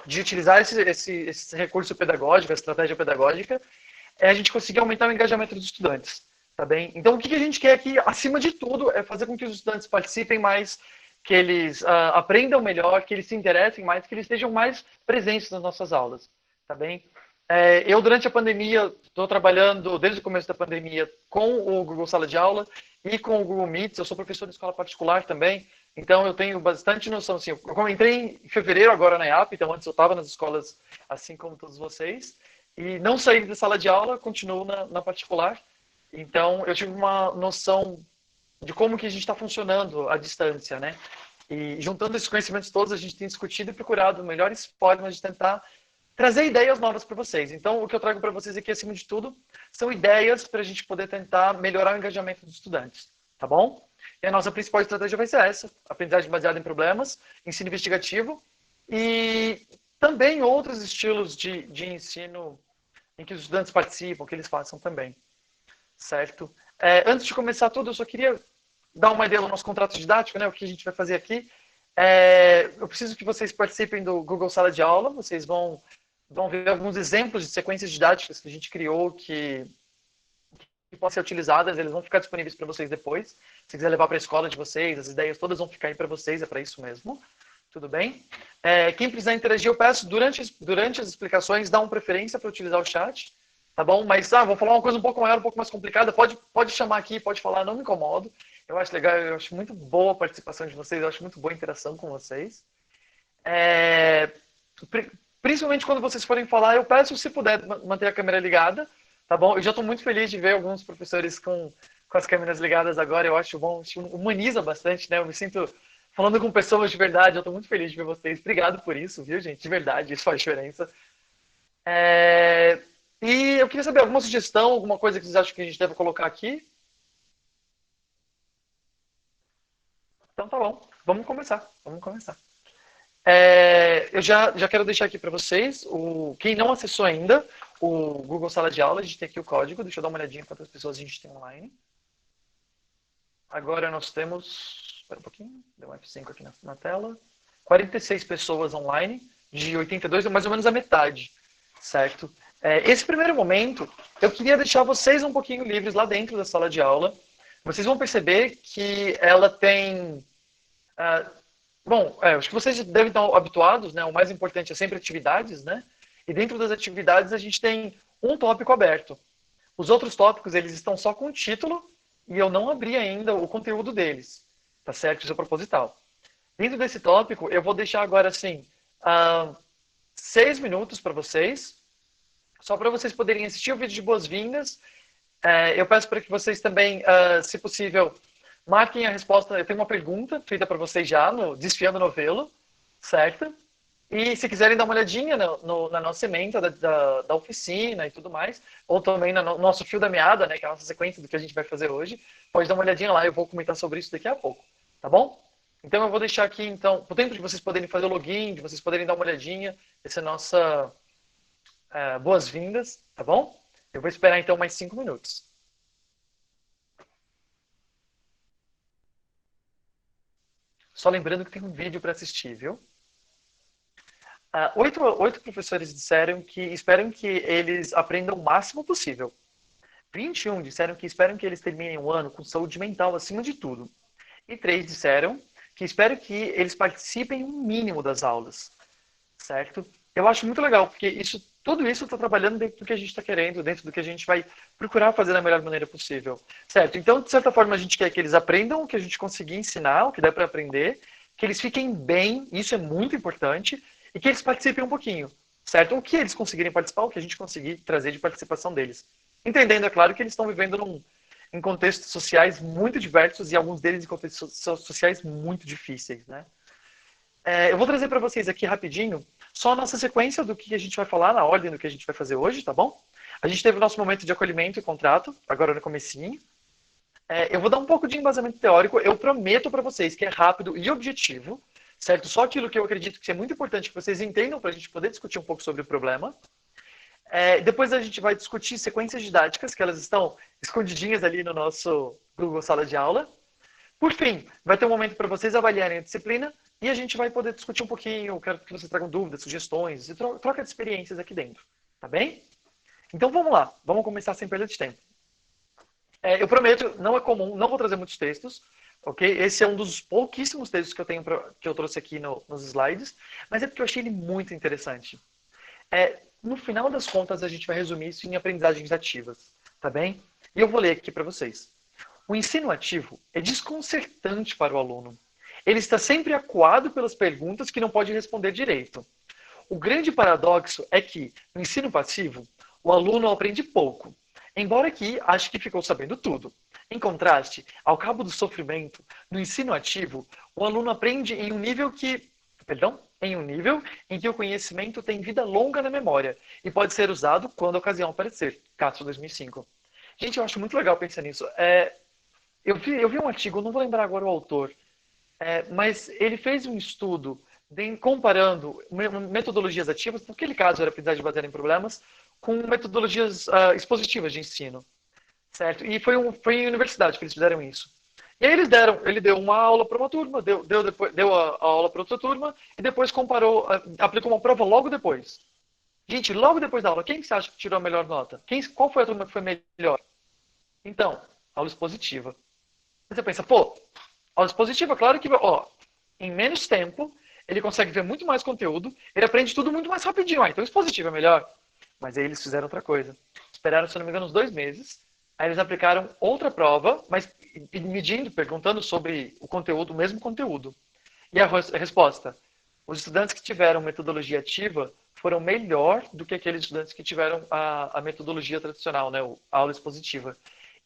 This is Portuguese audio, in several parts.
de utilizar esse recurso pedagógico, essa estratégia pedagógica, é a gente conseguir aumentar o engajamento dos estudantes, tá bem? Então, o que a gente quer aqui, acima de tudo, é fazer com que os estudantes participem mais, que eles aprendam melhor, que eles se interessem mais, que eles estejam mais presentes nas nossas aulas, tá bem? Eu, durante a pandemia, estou trabalhando, desde o começo da pandemia, com o Google Sala de Aula e com o Google Meets. Eu sou professor de escola particular também, então eu tenho bastante noção. Assim, eu entrei em fevereiro agora na EAP, então antes eu estava nas escolas, assim como todos vocês, e não saí da sala de aula, continuo na particular. Então eu tive uma noção de como que a gente está funcionando à distância, né? E juntando esses conhecimentos todos, a gente tem discutido e procurado melhores formas de tentar trazer ideias novas para vocês. Então, o que eu trago para vocês aqui, acima de tudo, são ideias para a gente poder tentar melhorar o engajamento dos estudantes, tá bom? E a nossa principal estratégia vai ser essa, aprendizagem baseada em problemas, ensino investigativo e também outros estilos de ensino em que os estudantes participam, que eles façam também, certo? Antes de começar tudo, eu só queria dar uma ideia do nosso contrato didático, né? O que a gente vai fazer aqui. Eu preciso que vocês participem do Google Sala de Aula, vocês vão ver alguns exemplos de sequências didáticas que a gente criou que podem ser utilizadas, eles vão ficar disponíveis para vocês depois. Se quiser levar para a escola de vocês, as ideias todas vão ficar aí para vocês, é para isso mesmo. Tudo bem? Quem precisar interagir, eu peço, durante as explicações, dá uma preferência para utilizar o chat, tá bom? Mas, vou falar uma coisa um pouco maior, um pouco mais complicada, pode chamar aqui, pode falar, não me incomodo. Eu acho legal, eu acho muito boa a participação de vocês, eu acho muito boa a interação com vocês. Principalmente quando vocês forem falar, eu peço, se puder, manter a câmera ligada, tá bom? Eu já estou muito feliz de ver alguns professores com as câmeras ligadas agora, eu acho bom, humaniza bastante, né? Eu me sinto falando com pessoas de verdade, eu estou muito feliz de ver vocês. Obrigado por isso, viu, gente? De verdade, isso faz diferença. E eu queria saber, alguma sugestão, alguma coisa que vocês acham que a gente deve colocar aqui? Então tá bom, vamos começar. Eu já quero deixar aqui para vocês, quem não acessou ainda o Google Sala de Aula, a gente tem aqui o código, deixa eu dar uma olhadinha quantas pessoas a gente tem online. Agora nós temos, espera um pouquinho, deu um F5 aqui na tela, 46 pessoas online, de 82, é mais ou menos a metade, certo? Esse primeiro momento, eu queria deixar vocês um pouquinho livres lá dentro da sala de aula. Vocês vão perceber que ela tem... acho que vocês devem estar habituados, né? O mais importante é sempre atividades, né? E dentro das atividades a gente tem um tópico aberto. Os outros tópicos, eles estão só com o título e eu não abri ainda o conteúdo deles, tá certo? Isso é proposital. Dentro desse tópico, eu vou deixar agora, assim, 6 minutos para vocês, só para vocês poderem assistir o vídeo de boas-vindas. Eu peço para que vocês também, se possível, marquem a resposta. Eu tenho uma pergunta feita para vocês já, no Desfiando o Novelo, certo? E se quiserem dar uma olhadinha na nossa ementa da oficina e tudo mais, ou também no nosso fio da meada, né, que é a nossa sequência do que a gente vai fazer hoje, pode dar uma olhadinha lá, eu vou comentar sobre isso daqui a pouco, tá bom? Então eu vou deixar aqui, então, o tempo de vocês poderem fazer o login, de vocês poderem dar uma olhadinha, essa é a nossa boas-vindas, tá bom? Eu vou esperar então mais 5 minutos. Só lembrando que tem um vídeo para assistir, viu? 8 professores disseram que esperam que eles aprendam o máximo possível. 21 disseram que esperam que eles terminem o ano com saúde mental acima de tudo. E 3 disseram que esperam que eles participem um mínimo das aulas. Certo? Eu acho muito legal, porque tudo isso está trabalhando dentro do que a gente está querendo, dentro do que a gente vai procurar fazer da melhor maneira possível. Certo? Então, de certa forma, a gente quer que eles aprendam o que a gente conseguir ensinar, o que der para aprender, que eles fiquem bem, isso é muito importante, e que eles participem um pouquinho, certo? O que eles conseguirem participar, o que a gente conseguir trazer de participação deles. Entendendo, é claro, que eles estão vivendo em contextos sociais muito diversos e alguns deles em contextos sociais muito difíceis, né? Eu vou trazer para vocês aqui rapidinho só a nossa sequência do que a gente vai falar, na ordem do que a gente vai fazer hoje, tá bom? A gente teve o nosso momento de acolhimento e contrato, agora no comecinho. Eu vou dar um pouco de embasamento teórico, eu prometo para vocês que é rápido e objetivo, certo? Só aquilo que eu acredito que é muito importante que vocês entendam para a gente poder discutir um pouco sobre o problema. Depois a gente vai discutir sequências didáticas, que elas estão escondidinhas ali no nosso Google Sala de Aula. Por fim, vai ter um momento para vocês avaliarem a disciplina e a gente vai poder discutir um pouquinho, quero que vocês tragam dúvidas, sugestões e troca de experiências aqui dentro, tá bem? Então vamos lá, vamos começar sem perder de tempo. Eu prometo, não é comum, não vou trazer muitos textos, ok? Esse é um dos pouquíssimos textos que eu tenho que eu trouxe aqui nos slides, mas é porque eu achei ele muito interessante. No final das contas, a gente vai resumir isso em aprendizagens ativas, tá bem? E eu vou ler aqui para vocês. O ensino ativo é desconcertante para o aluno. Ele está sempre acuado pelas perguntas que não pode responder direito. O grande paradoxo é que, no ensino passivo, o aluno aprende pouco, embora que ache que ficou sabendo tudo. Em contraste, ao cabo do sofrimento, no ensino ativo, o aluno aprende em um nível em que o conhecimento tem vida longa na memória e pode ser usado quando a ocasião aparecer. Cássio 2005. Gente, eu acho muito legal pensar nisso. Eu vi um artigo, não vou lembrar agora o autor, mas ele fez um estudo comparando metodologias ativas, naquele caso era aprendizagem baseada em problemas, com metodologias expositivas de ensino, certo? E foi em universidade que eles fizeram isso. E aí ele deu uma aula para uma turma, deu a aula para outra turma, e depois comparou, aplicou uma prova logo depois. Gente, logo depois da aula, quem que você acha que tirou a melhor nota? Qual foi a turma que foi melhor? Então, aula expositiva. Você pensa, pô, aula expositiva, claro que, em menos tempo, ele consegue ver muito mais conteúdo, ele aprende tudo muito mais rapidinho. Então expositivo é melhor. Mas aí eles fizeram outra coisa. Esperaram, se não me engano, uns 2 meses. Aí eles aplicaram outra prova, mas medindo, perguntando sobre o conteúdo, o mesmo conteúdo. E a resposta: os estudantes que tiveram metodologia ativa foram melhor do que aqueles estudantes que tiveram a metodologia tradicional, né, a aula expositiva.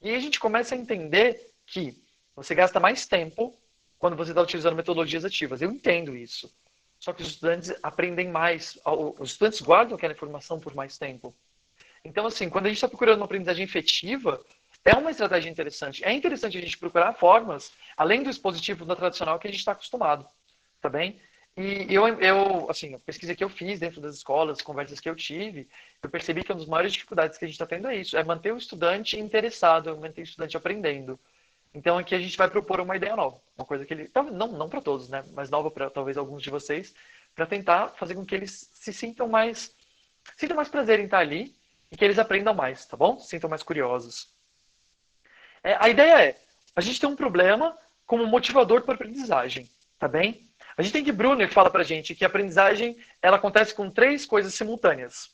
E aí a gente começa a entender que você gasta mais tempo quando você está utilizando metodologias ativas. Eu entendo isso. Só que os estudantes aprendem mais, os estudantes guardam aquela informação por mais tempo. Então, assim, quando a gente está procurando uma aprendizagem efetiva, é uma estratégia interessante. É interessante a gente procurar formas, além do expositivo da tradicional que a gente está acostumado, tá bem? E assim, a pesquisa que eu fiz dentro das escolas, conversas que eu tive, eu percebi que uma das maiores dificuldades que a gente está tendo é isso, é manter o estudante interessado, manter o estudante aprendendo. Então aqui a gente vai propor uma ideia nova, uma coisa que ele, não para todos, né, mas nova para talvez alguns de vocês, para tentar fazer com que eles sintam mais prazer em estar ali e que eles aprendam mais, tá bom? Se sintam mais curiosos. A ideia é, a gente tem um problema como motivador para aprendizagem, tá bem? A gente tem que Brunner fala pra gente que a aprendizagem ela acontece com 3 coisas simultâneas.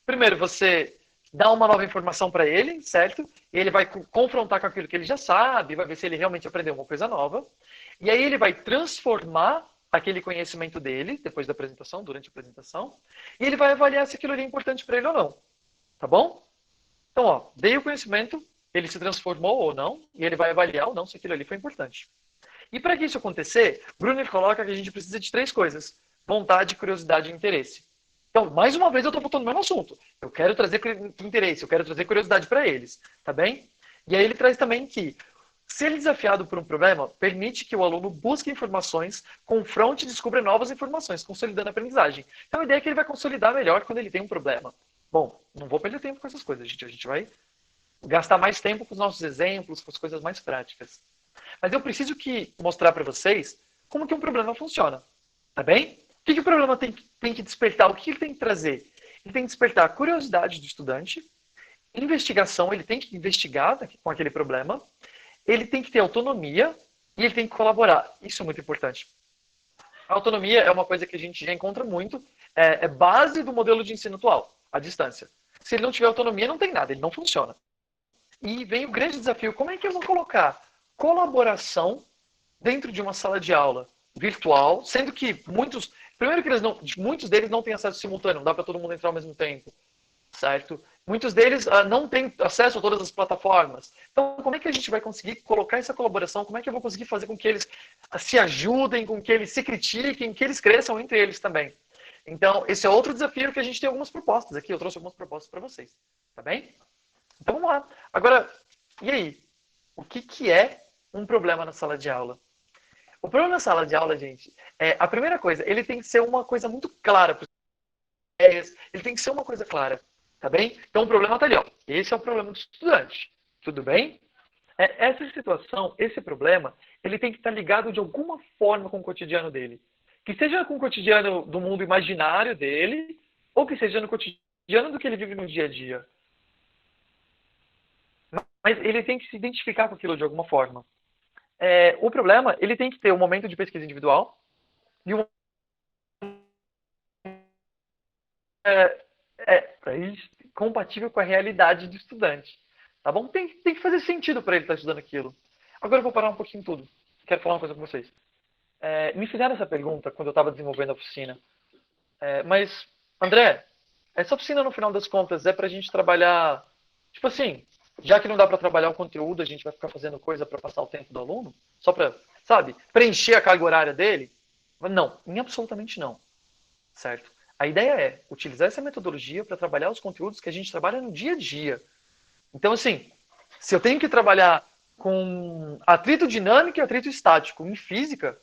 Primeiro, você dá uma nova informação para ele, certo? E ele vai confrontar com aquilo que ele já sabe, vai ver se ele realmente aprendeu uma coisa nova. E aí ele vai transformar aquele conhecimento dele, depois da apresentação, durante a apresentação, e ele vai avaliar se aquilo ali é importante para ele ou não. Tá bom? Então, dei o conhecimento, ele se transformou ou não, e ele vai avaliar ou não se aquilo ali foi importante. E para que isso acontecer, Brunner coloca que a gente precisa de 3 coisas: vontade, curiosidade e interesse. Então, mais uma vez eu estou voltando no mesmo assunto. Eu quero trazer interesse, eu quero trazer curiosidade para eles, tá bem? E aí ele traz também que, se ele é desafiado por um problema, permite que o aluno busque informações, confronte e descubra novas informações, consolidando a aprendizagem. Então a ideia é que ele vai consolidar melhor quando ele tem um problema. Bom, não vou perder tempo com essas coisas, gente. A gente vai gastar mais tempo com os nossos exemplos, com as coisas mais práticas. Mas eu preciso mostrar para vocês como que um problema funciona, tá bem? O que o problema tem que despertar? O que ele tem que trazer? Ele tem que despertar a curiosidade do estudante, investigação, ele tem que investigar com aquele problema, ele tem que ter autonomia e ele tem que colaborar. Isso é muito importante. A autonomia é uma coisa que a gente já encontra muito, é base do modelo de ensino atual, a distância. Se ele não tiver autonomia, não tem nada, ele não funciona. E vem o grande desafio, como é que eu vou colocar colaboração dentro de uma sala de aula virtual, sendo que muitos deles não têm acesso simultâneo, não dá para todo mundo entrar ao mesmo tempo, certo? Muitos deles não têm acesso a todas as plataformas. Então, como é que a gente vai conseguir colocar essa colaboração? Como é que eu vou conseguir fazer com que eles se ajudem, com que eles se critiquem, que eles cresçam entre eles também? Então, esse é outro desafio que a gente tem algumas propostas aqui. Eu trouxe algumas propostas para vocês, tá bem? Então, vamos lá. Agora, e aí? O que é um problema na sala de aula? O problema na sala de aula, gente, a primeira coisa, ele tem que ser uma coisa muito clara. Ele tem que ser uma coisa clara, tá bem? Então o problema está ali, ó. Esse é o problema do estudante, tudo bem? Essa situação, esse problema, ele tem que estar ligado de alguma forma com o cotidiano dele. Que seja com o cotidiano do mundo imaginário dele, ou que seja no cotidiano do que ele vive no dia a dia. Mas ele tem que se identificar com aquilo de alguma forma. O problema, ele tem que ter um momento de pesquisa individual e um compatível com a realidade do estudante. Tá bom? Tem que fazer sentido para ele estar estudando aquilo. Agora eu vou parar um pouquinho tudo. Quero falar uma coisa com vocês. Me fizeram essa pergunta quando eu estava desenvolvendo a oficina. Mas, André, essa oficina, no final das contas, é para a gente trabalhar... Tipo assim, já que não dá para trabalhar o conteúdo, a gente vai ficar fazendo coisa para passar o tempo do aluno? Só para, sabe, preencher a carga horária dele? Não, absolutamente não. Certo? A ideia é utilizar essa metodologia para trabalhar os conteúdos que a gente trabalha no dia a dia. Então, assim, se eu tenho que trabalhar com atrito dinâmico e atrito estático em física,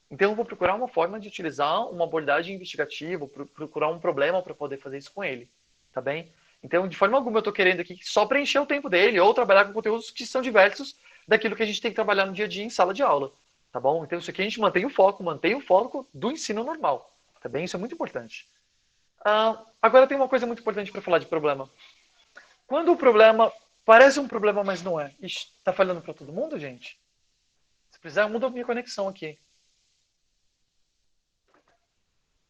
então eu vou procurar uma forma de utilizar uma abordagem investigativa, procurar um problema para poder fazer isso com ele. Tá bem? Então, de forma alguma, eu estou querendo aqui só preencher o tempo dele ou trabalhar com conteúdos que são diversos daquilo que a gente tem que trabalhar no dia a dia em sala de aula. Tá bom? Então, isso aqui a gente mantém o foco do ensino normal. Tá bem? Isso é muito importante. Agora tem uma coisa muito importante para falar de problema. Quando o problema parece um problema, mas não é. Ixi, tá falhando para todo mundo, gente? Se precisar, muda a minha conexão aqui.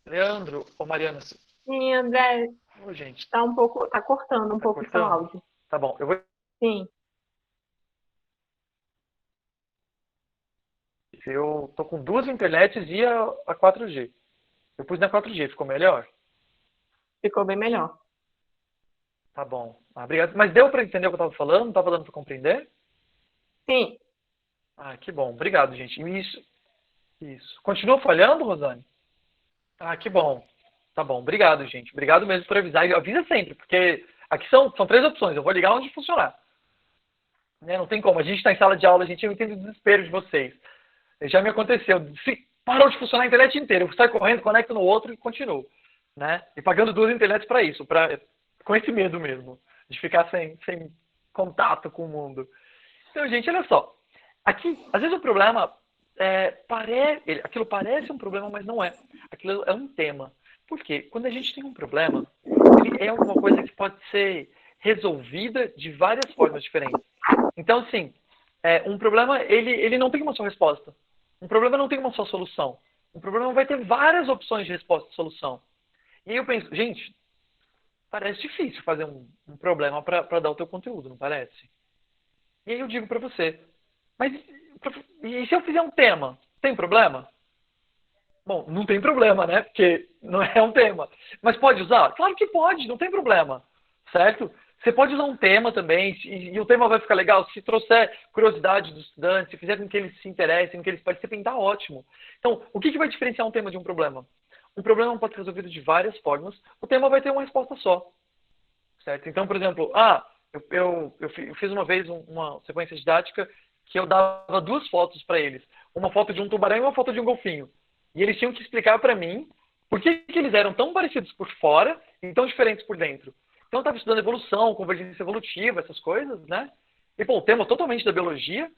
Leandro ou Mariana? Sim, André, Ô, gente, tá cortando um tá pouco o seu cortando? áudio. Tá bom, eu vou. Sim, Eu tô com duas internets e a 4G. Eu pus na 4G, ficou melhor? ficou bem melhor. Tá bom. Obrigado. Mas deu para entender o que eu tava falando? Tava dando para compreender? Sim, Que bom. Obrigado, gente. Isso. Continua falhando, Rosane? Que bom. Tá bom. Obrigado, gente. Obrigado mesmo por avisar. E avisa sempre, porque aqui são três opções. Eu vou ligar onde funcionar. Né? Não tem como. A gente está em sala de aula, a gente eu entendo o desespero de vocês. Já me aconteceu. Se parou de funcionar a internet inteira, eu saio correndo, conecto no outro e continuo. Né? E pagando duas internets para isso, com esse medo mesmo, de ficar sem contato com o mundo. Então, gente, olha só. Aqui, às vezes o problema aquilo parece um problema, mas não é. Aquilo é um tema. Por quê? Quando a gente tem um problema, ele é alguma coisa que pode ser resolvida de várias formas diferentes. Então, assim, um problema, ele não tem uma só resposta. Um problema não tem uma só solução. Um problema vai ter várias opções de resposta e solução. E aí eu penso, gente, parece difícil fazer um problema para dar o teu conteúdo, não parece? E aí eu digo para você, mas e se eu fizer um tema, tem problema? Bom, não tem problema, né? Porque não é um tema. Mas pode usar? Claro que pode, não tem problema. Certo? Você pode usar um tema também, e o tema vai ficar legal. Se trouxer curiosidade dos estudantes, se fizer com que eles se interessem, com que eles participem, tá ótimo. Então, o que vai diferenciar um tema de um problema? Um problema pode ser resolvido de várias formas. O tema vai ter uma resposta só. Certo? Então, por exemplo, eu fiz uma vez uma sequência didática que eu dava duas fotos para eles. Uma foto de um tubarão e uma foto de um golfinho. E eles tinham que explicar para mim por que eles eram tão parecidos por fora e tão diferentes por dentro. Então eu estava estudando evolução, convergência evolutiva, essas coisas, né? E, o tema totalmente da biologia,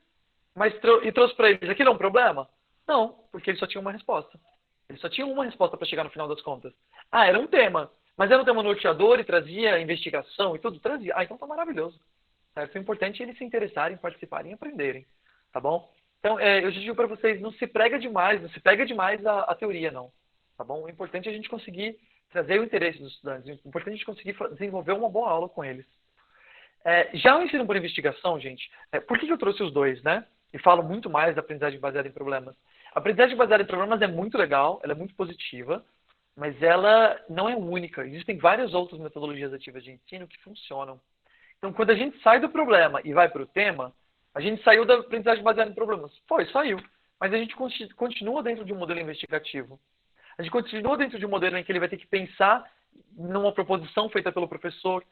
mas trouxe para eles, aquilo é um problema? Não, porque eles só tinham uma resposta. Eles só tinham uma resposta para chegar no final das contas. Era um tema, mas era um tema norteador e trazia investigação e tudo, trazia. Então tá maravilhoso. Certo? O importante é eles se interessarem, participarem e aprenderem. Tá bom? Então, eu digo para vocês, não se pega demais a teoria, não. Tá bom? O importante é a gente conseguir trazer o interesse dos estudantes. O importante é a gente conseguir desenvolver uma boa aula com eles. Já o ensino por investigação, gente, por que eu trouxe os dois, né? E falo muito mais da aprendizagem baseada em problemas. A aprendizagem baseada em problemas é muito legal, ela é muito positiva, mas ela não é única. Existem várias outras metodologias ativas de ensino que funcionam. Então, quando a gente sai do problema e vai para o tema, a gente saiu da aprendizagem baseada em problemas. Saiu. Mas a gente continua dentro de um modelo investigativo. A gente continua dentro de um modelo em que ele vai ter que pensar numa proposição feita pelo professor.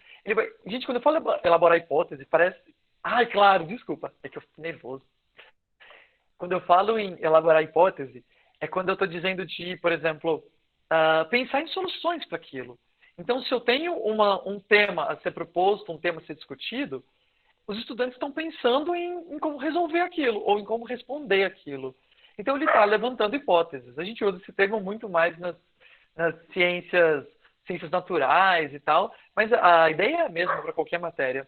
Gente, quando eu falo elaborar hipótese, parece... claro, desculpa. É que eu fico nervoso. Quando eu falo em elaborar hipótese, é quando eu estou dizendo de, por exemplo, pensar em soluções para aquilo. Então, se eu tenho um tema a ser proposto, um tema a ser discutido, os estudantes estão pensando em como resolver aquilo, ou em como responder aquilo. Então, ele está levantando hipóteses. A gente usa esse termo muito mais nas ciências naturais e tal, mas a ideia é a mesma para qualquer matéria.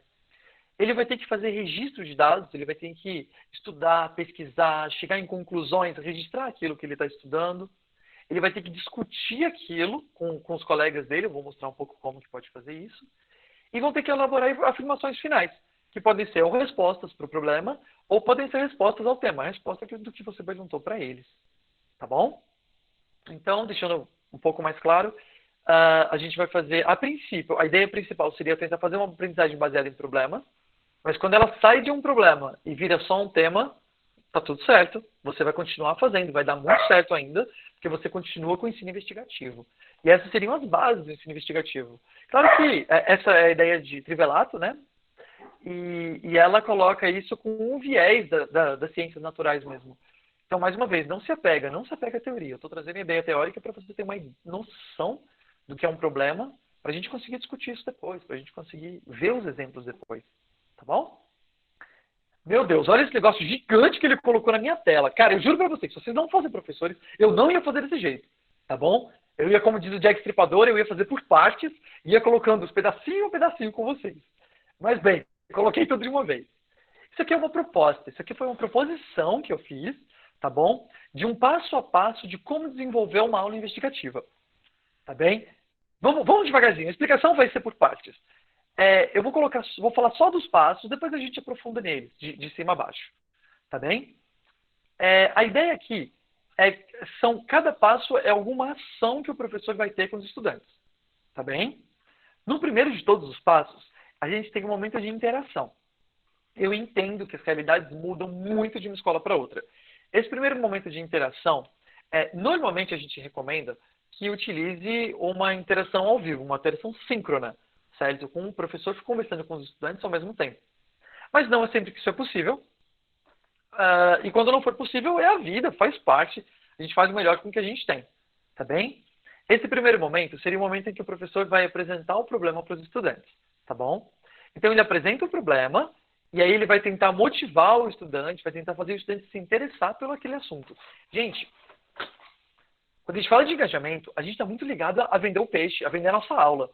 Ele vai ter que fazer registro de dados, ele vai ter que estudar, pesquisar, chegar em conclusões, registrar aquilo que ele está estudando. Ele vai ter que discutir aquilo com os colegas dele, eu vou mostrar um pouco como que pode fazer isso. E vão ter que elaborar afirmações finais, que podem ser ou respostas para o problema, ou podem ser respostas ao tema, a resposta do que você perguntou para eles. Tá bom? Então, deixando um pouco mais claro, a gente vai fazer, a princípio, a ideia principal seria tentar fazer uma aprendizagem baseada em problemas, mas quando ela sai de um problema e vira só um tema, tá tudo certo. Você vai continuar fazendo, vai dar muito certo ainda, porque você continua com o ensino investigativo. E essas seriam as bases do ensino investigativo. Claro que essa é a ideia de Trivelato, né? E ela coloca isso com um viés das ciências naturais mesmo. Então, mais uma vez, não se apega à teoria. Eu estou trazendo a ideia teórica para você ter uma noção do que é um problema, para a gente conseguir discutir isso depois, para a gente conseguir ver os exemplos depois. Tá bom? Meu Deus, olha esse negócio gigante que ele colocou na minha tela. Cara, eu juro pra vocês, se vocês não fossem professores, eu não ia fazer desse jeito. Tá bom? Eu ia, como diz o Jack Stripador, eu ia fazer por partes, ia colocando os pedacinho a pedacinho com vocês. Mas bem, coloquei tudo de uma vez. Isso aqui é uma proposta, isso aqui foi uma proposição que eu fiz, tá bom? De um passo a passo de como desenvolver uma aula investigativa. Tá bem? Vamos devagarzinho, a explicação vai ser por partes. Eu vou falar só dos passos, depois a gente aprofunda neles, de cima a baixo. Tá bem? A ideia aqui cada passo é alguma ação que o professor vai ter com os estudantes. Tá bem? No primeiro de todos os passos, a gente tem um momento de interação. Eu entendo que as realidades mudam muito de uma escola para outra. Esse primeiro momento de interação, normalmente a gente recomenda que utilize uma interação ao vivo, uma interação síncrona, certo? Com o professor conversando com os estudantes ao mesmo tempo. Mas não é sempre que isso é possível. E quando não for possível, é a vida, faz parte. A gente faz o melhor com o que a gente tem. Tá bem? Esse primeiro momento seria o momento em que o professor vai apresentar o problema para os estudantes. Tá bom? Então ele apresenta o problema e aí ele vai tentar motivar o estudante, vai tentar fazer o estudante se interessar pelo aquele assunto. Gente, quando a gente fala de engajamento, a gente está muito ligado a vender o peixe, a vender a nossa aula.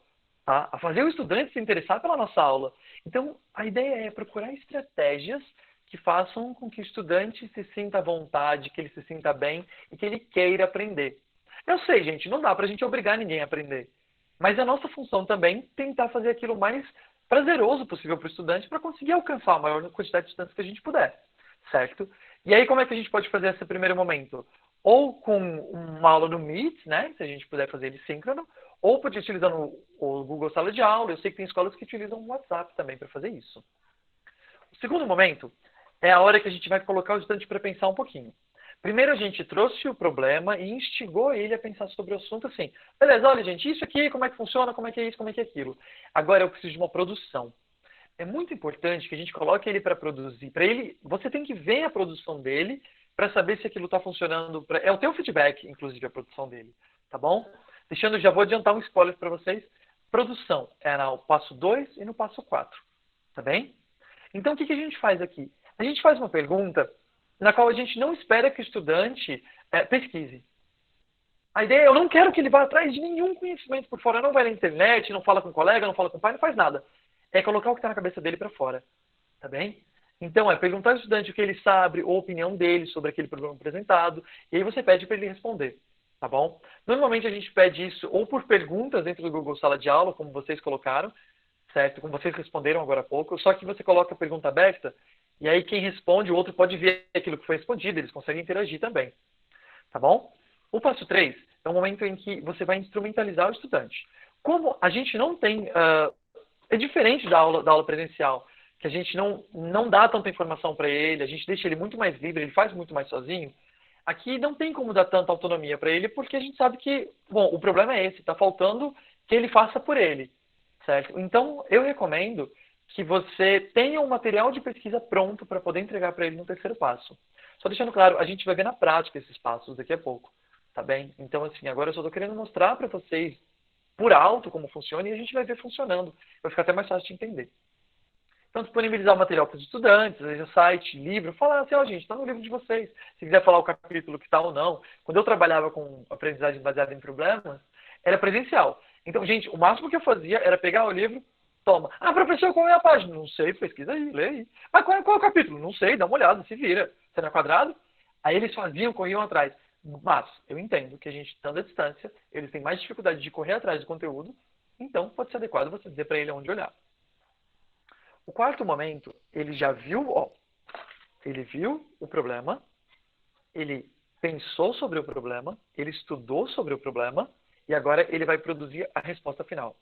Tá? A fazer o estudante se interessar pela nossa aula. Então, a ideia é procurar estratégias que façam com que o estudante se sinta à vontade, que ele se sinta bem e que ele queira aprender. Eu sei, gente, não dá para a gente obrigar ninguém a aprender. Mas é nossa função também tentar fazer aquilo mais prazeroso possível para o estudante para conseguir alcançar a maior quantidade de estudantes que a gente puder. Certo? E aí, como é que a gente pode fazer esse primeiro momento? Ou com uma aula no Meet, né? Se a gente puder fazer ele síncrono, ou pode utilizar o Google Sala de Aula. Eu sei que tem escolas que utilizam o WhatsApp também para fazer isso. O segundo momento é a hora que a gente vai colocar o estudante para pensar um pouquinho. Primeiro a gente trouxe o problema e instigou ele a pensar sobre o assunto assim. Beleza, olha gente, isso aqui, como é que funciona, como é que é isso, como é que é aquilo. Agora eu preciso de uma produção. É muito importante que a gente coloque ele para produzir. Você tem que ver a produção dele para saber se aquilo está funcionando. É o teu feedback, inclusive, a produção dele. Tá bom? Já vou adiantar um spoiler para vocês. Produção é no passo 2 e no passo 4. Tá bem? Então, o que a gente faz aqui? A gente faz uma pergunta na qual a gente não espera que o estudante pesquise. A ideia é, eu não quero que ele vá atrás de nenhum conhecimento por fora. Não vai na internet, não fala com o colega, não fala com o pai, não faz nada. É colocar o que está na cabeça dele para fora. Tá bem? Então, perguntar ao estudante o que ele sabe, ou a opinião dele sobre aquele problema apresentado, e aí você pede para ele responder. Tá bom? Normalmente a gente pede isso ou por perguntas dentro do Google Sala de Aula, como vocês colocaram, certo? Como vocês responderam agora há pouco, só que você coloca a pergunta aberta, e aí quem responde, o outro pode ver aquilo que foi respondido, eles conseguem interagir também. Tá bom? O passo 3 é o momento em que você vai instrumentalizar o estudante. Como a gente não tem... é diferente da aula presencial, que a gente não dá tanta informação para ele, a gente deixa ele muito mais livre, ele faz muito mais sozinho. Aqui não tem como dar tanta autonomia para ele, porque a gente sabe que, bom, o problema é esse, está faltando que ele faça por ele, certo? Então, eu recomendo que você tenha um material de pesquisa pronto para poder entregar para ele no terceiro passo. Só deixando claro, a gente vai ver na prática esses passos daqui a pouco, tá bem? Então, assim, agora eu só estou querendo mostrar para vocês por alto como funciona e a gente vai ver funcionando. Vai ficar até mais fácil de entender. Então, disponibilizar o material para os estudantes, seja site, livro, falar assim, ó, gente, está no livro de vocês. Se quiser falar o capítulo que está ou não. Quando eu trabalhava com aprendizagem baseada em problemas, era presencial. Então, gente, o máximo que eu fazia era pegar o livro, toma. Ah, professor, qual é a página? Não sei, pesquisa aí, lê aí. Mas qual é o capítulo? Não sei, dá uma olhada, se vira. Você não é quadrado? Aí eles faziam, corriam atrás. Mas eu entendo que a gente, estando à distância, eles têm mais dificuldade de correr atrás do conteúdo, então pode ser adequado você dizer para ele onde olhar. O quarto momento, ele já viu, ó, ele viu o problema, ele pensou sobre o problema, ele estudou sobre o problema e agora ele vai produzir a resposta final,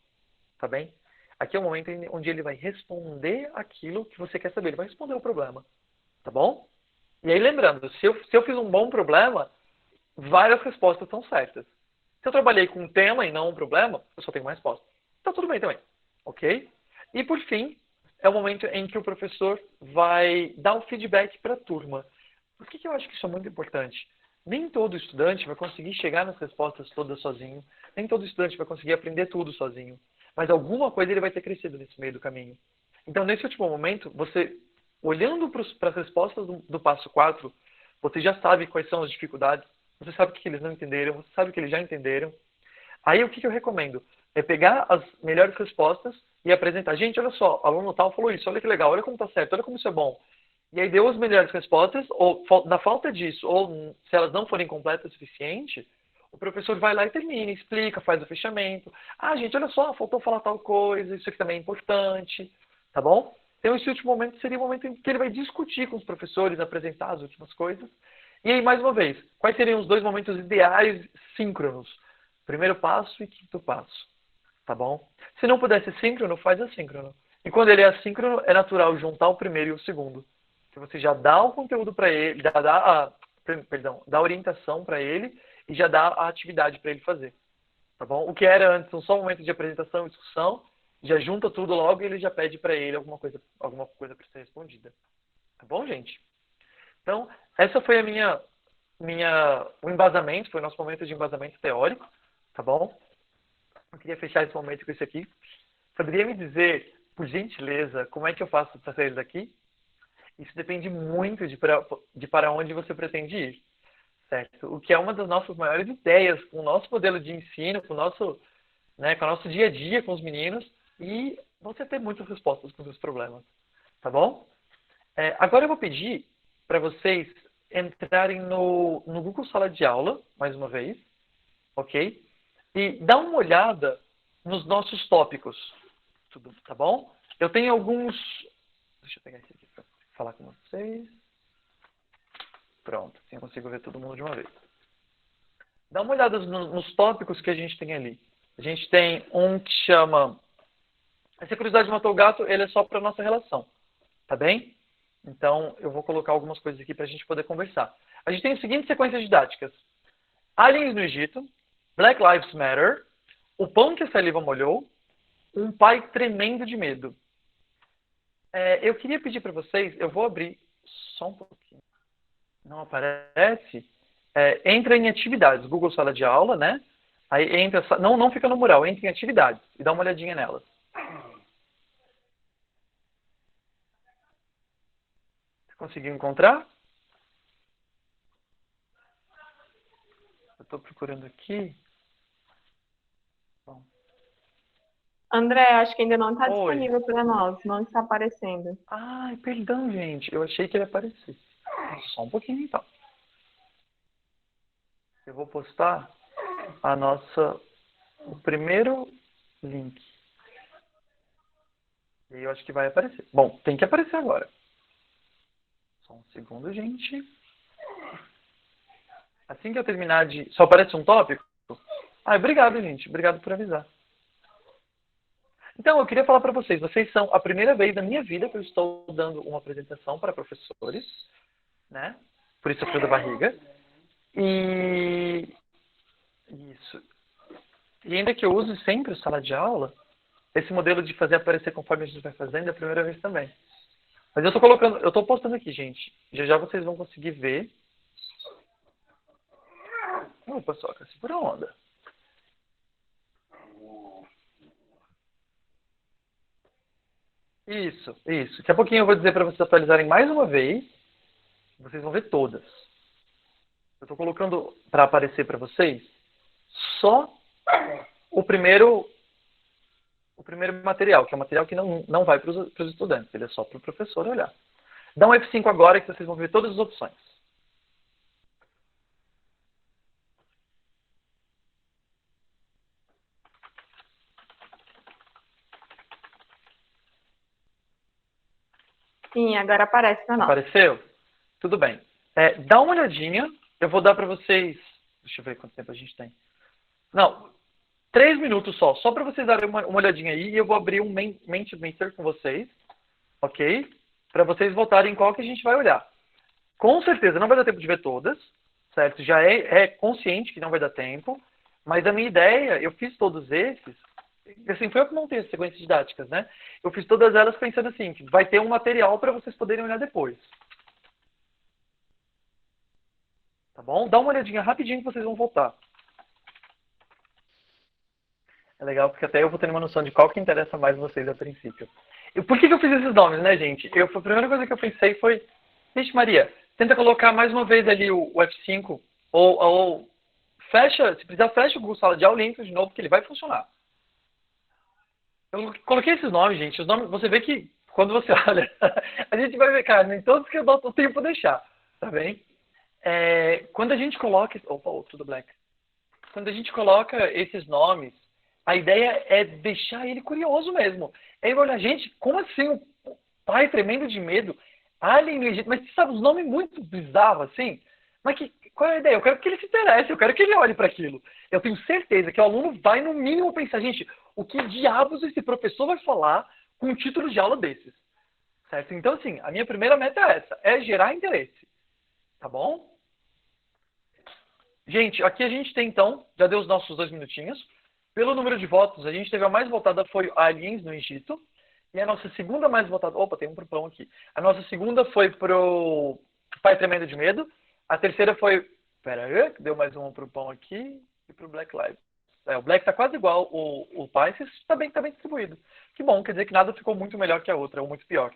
tá bem? Aqui é o momento onde ele vai responder aquilo que você quer saber, ele vai responder o problema, tá bom? E aí lembrando, se eu fiz um bom problema, várias respostas estão certas. Se eu trabalhei com um tema e não um problema, eu só tenho uma resposta. Tá tudo bem também, ok? E por fim, é o momento em que o professor vai dar o feedback para a turma. Por que eu acho que isso é muito importante? Nem todo estudante vai conseguir chegar nas respostas todas sozinho. Nem todo estudante vai conseguir aprender tudo sozinho. Mas alguma coisa ele vai ter crescido nesse meio do caminho. Então, nesse último momento, você, olhando para as respostas do passo 4, você já sabe quais são as dificuldades, você sabe o que eles não entenderam, você sabe o que eles já entenderam. Aí, o que eu recomendo? É pegar as melhores respostas e apresentar. Gente, olha só, o aluno tal falou isso, olha que legal, olha como está certo, olha como isso é bom. E aí deu as melhores respostas, ou na falta disso, ou se elas não forem completas o suficiente, o professor vai lá e termina, explica, faz o fechamento. Ah, gente, olha só, faltou falar tal coisa, isso aqui também é importante, tá bom? Então, esse último momento seria o momento em que ele vai discutir com os professores, apresentar as últimas coisas. E aí, mais uma vez, quais seriam os 2 momentos ideais síncronos? Primeiro passo e quinto passo, tá bom? Se não puder ser síncrono, faz assíncrono. E quando ele é assíncrono, é natural juntar o primeiro e o segundo. Que você já dá o conteúdo para ele, dá a orientação para ele e já dá a atividade para ele fazer. Tá bom? O que era antes só um momento de apresentação e discussão, já junta tudo logo e ele já pede para ele alguma coisa para ser respondida. Tá bom, gente? Então, essa foi o embasamento, foi o nosso momento de embasamento teórico, tá bom? Eu queria fechar esse momento com isso aqui. Poderia me dizer, por gentileza, como é que eu faço para sair daqui? Isso depende muito de para onde você pretende ir, certo? O que é uma das nossas maiores ideias com o nosso modelo de ensino, com o nosso dia a dia com os meninos e você ter muitas respostas para os seus problemas, tá bom? Agora eu vou pedir para vocês entrarem no Google Sala de Aula, mais uma vez, ok? E dar uma olhada nos nossos tópicos, tudo, tá bom? Eu tenho alguns... Deixa eu pegar esse aqui para falar com vocês. Pronto, assim eu consigo ver todo mundo de uma vez. Dá uma olhada nos tópicos que a gente tem ali. A gente tem um que chama... Essa curiosidade matou o gato, ele é só para nossa relação, tá bem? Então, eu vou colocar algumas coisas aqui para a gente poder conversar. A gente tem as seguintes sequências didáticas. Aliens no Egito, Black Lives Matter, o pão que a saliva molhou, um pai tremendo de medo. Eu queria pedir para vocês, eu vou abrir só um pouquinho. Não aparece? Entra em atividades, Google Sala de Aula, né? Aí entra, não fica no mural, entra em atividades e dá uma olhadinha nelas. Você conseguiu encontrar? Eu estou procurando aqui. Bom. André, acho que ainda não está Oi. disponível para nós, não está aparecendo. Ai, perdão, gente. Eu achei que ele aparecesse. Só um pouquinho, então. Eu vou postar o primeiro link. E eu acho que vai aparecer. Bom, tem que aparecer agora. Só um segundo, gente. Assim que eu terminar de... Só aparece um tópico? Obrigado, gente. Obrigado por avisar. Então, eu queria falar para vocês. Vocês são a primeira vez na minha vida que eu estou dando uma apresentação para professores, né? Por isso a frio da barriga. E... Isso. E ainda que eu use sempre o sala de aula, esse modelo de fazer aparecer conforme a gente vai fazendo é a primeira vez também. Mas eu estou postando aqui, gente. Já já vocês vão conseguir ver. Opa, Soca, segura a onda. Isso. Daqui a pouquinho eu vou dizer para vocês atualizarem mais uma vez. Vocês vão ver todas. Eu estou colocando para aparecer para vocês só o primeiro, o primeiro material, que é o material que não vai para os estudantes, ele é só para o professor olhar. Dá um F5 agora que vocês vão ver todas as opções. Sim, agora aparece para nós. Apareceu? Tudo bem. Dá uma olhadinha. Eu vou dar para vocês... Deixa eu ver quanto tempo a gente tem. Não, 3 minutos só para vocês darem uma olhadinha aí. E eu vou abrir um Mentimeter com vocês, ok? Para vocês votarem qual que a gente vai olhar. Com certeza não vai dar tempo de ver todas, certo? Já é consciente que não vai dar tempo. Mas a minha ideia, eu fiz todos esses... Assim, foi eu que montei as sequências didáticas, né? Eu fiz todas elas pensando assim, que vai ter um material para vocês poderem olhar depois. Tá bom? Dá uma olhadinha rapidinho que vocês vão voltar. É legal porque até eu vou ter uma noção de qual que interessa mais vocês a princípio. E por que eu fiz esses nomes, né, gente? A primeira coisa que eu pensei foi, vixe Maria, tenta colocar mais uma vez ali o F5 ou fecha, se precisar, fecha o Google Sala de Aula e entra de novo que ele vai funcionar. Eu coloquei esses nomes, gente. Os nomes, você vê que quando você olha, a gente vai ver, cara, nem todos que eu dou tempo para deixar, tá bem? Quando a gente coloca... Opa, outro do Black. Quando a gente coloca esses nomes, a ideia é deixar ele curioso mesmo. Aí olha, gente, como assim o pai tremendo de medo? Alien no Egito, mas você sabe, os nomes muito bizarros assim. Mas qual é a ideia? Eu quero que ele se interesse, eu quero que ele olhe para aquilo. Eu tenho certeza que o aluno vai, no mínimo, pensar, gente, o que diabos esse professor vai falar com um título de aula desses? Certo? Então, assim, a minha primeira meta é essa, é gerar interesse. Tá bom? Gente, aqui a gente tem, então, já deu os nossos 2 minutinhos. Pelo número de votos, a gente teve a mais votada foi Aliens no Egito. E a nossa segunda mais votada... Opa, tem um pro pão aqui. A nossa segunda foi pro Pai Tremendo de Medo. A terceira foi... Pera aí, deu mais um pro pão aqui. E pro Black Lives. O Black tá quase igual o Pai, tá bem distribuído. Que bom, quer dizer que nada ficou muito melhor que a outra, ou muito pior.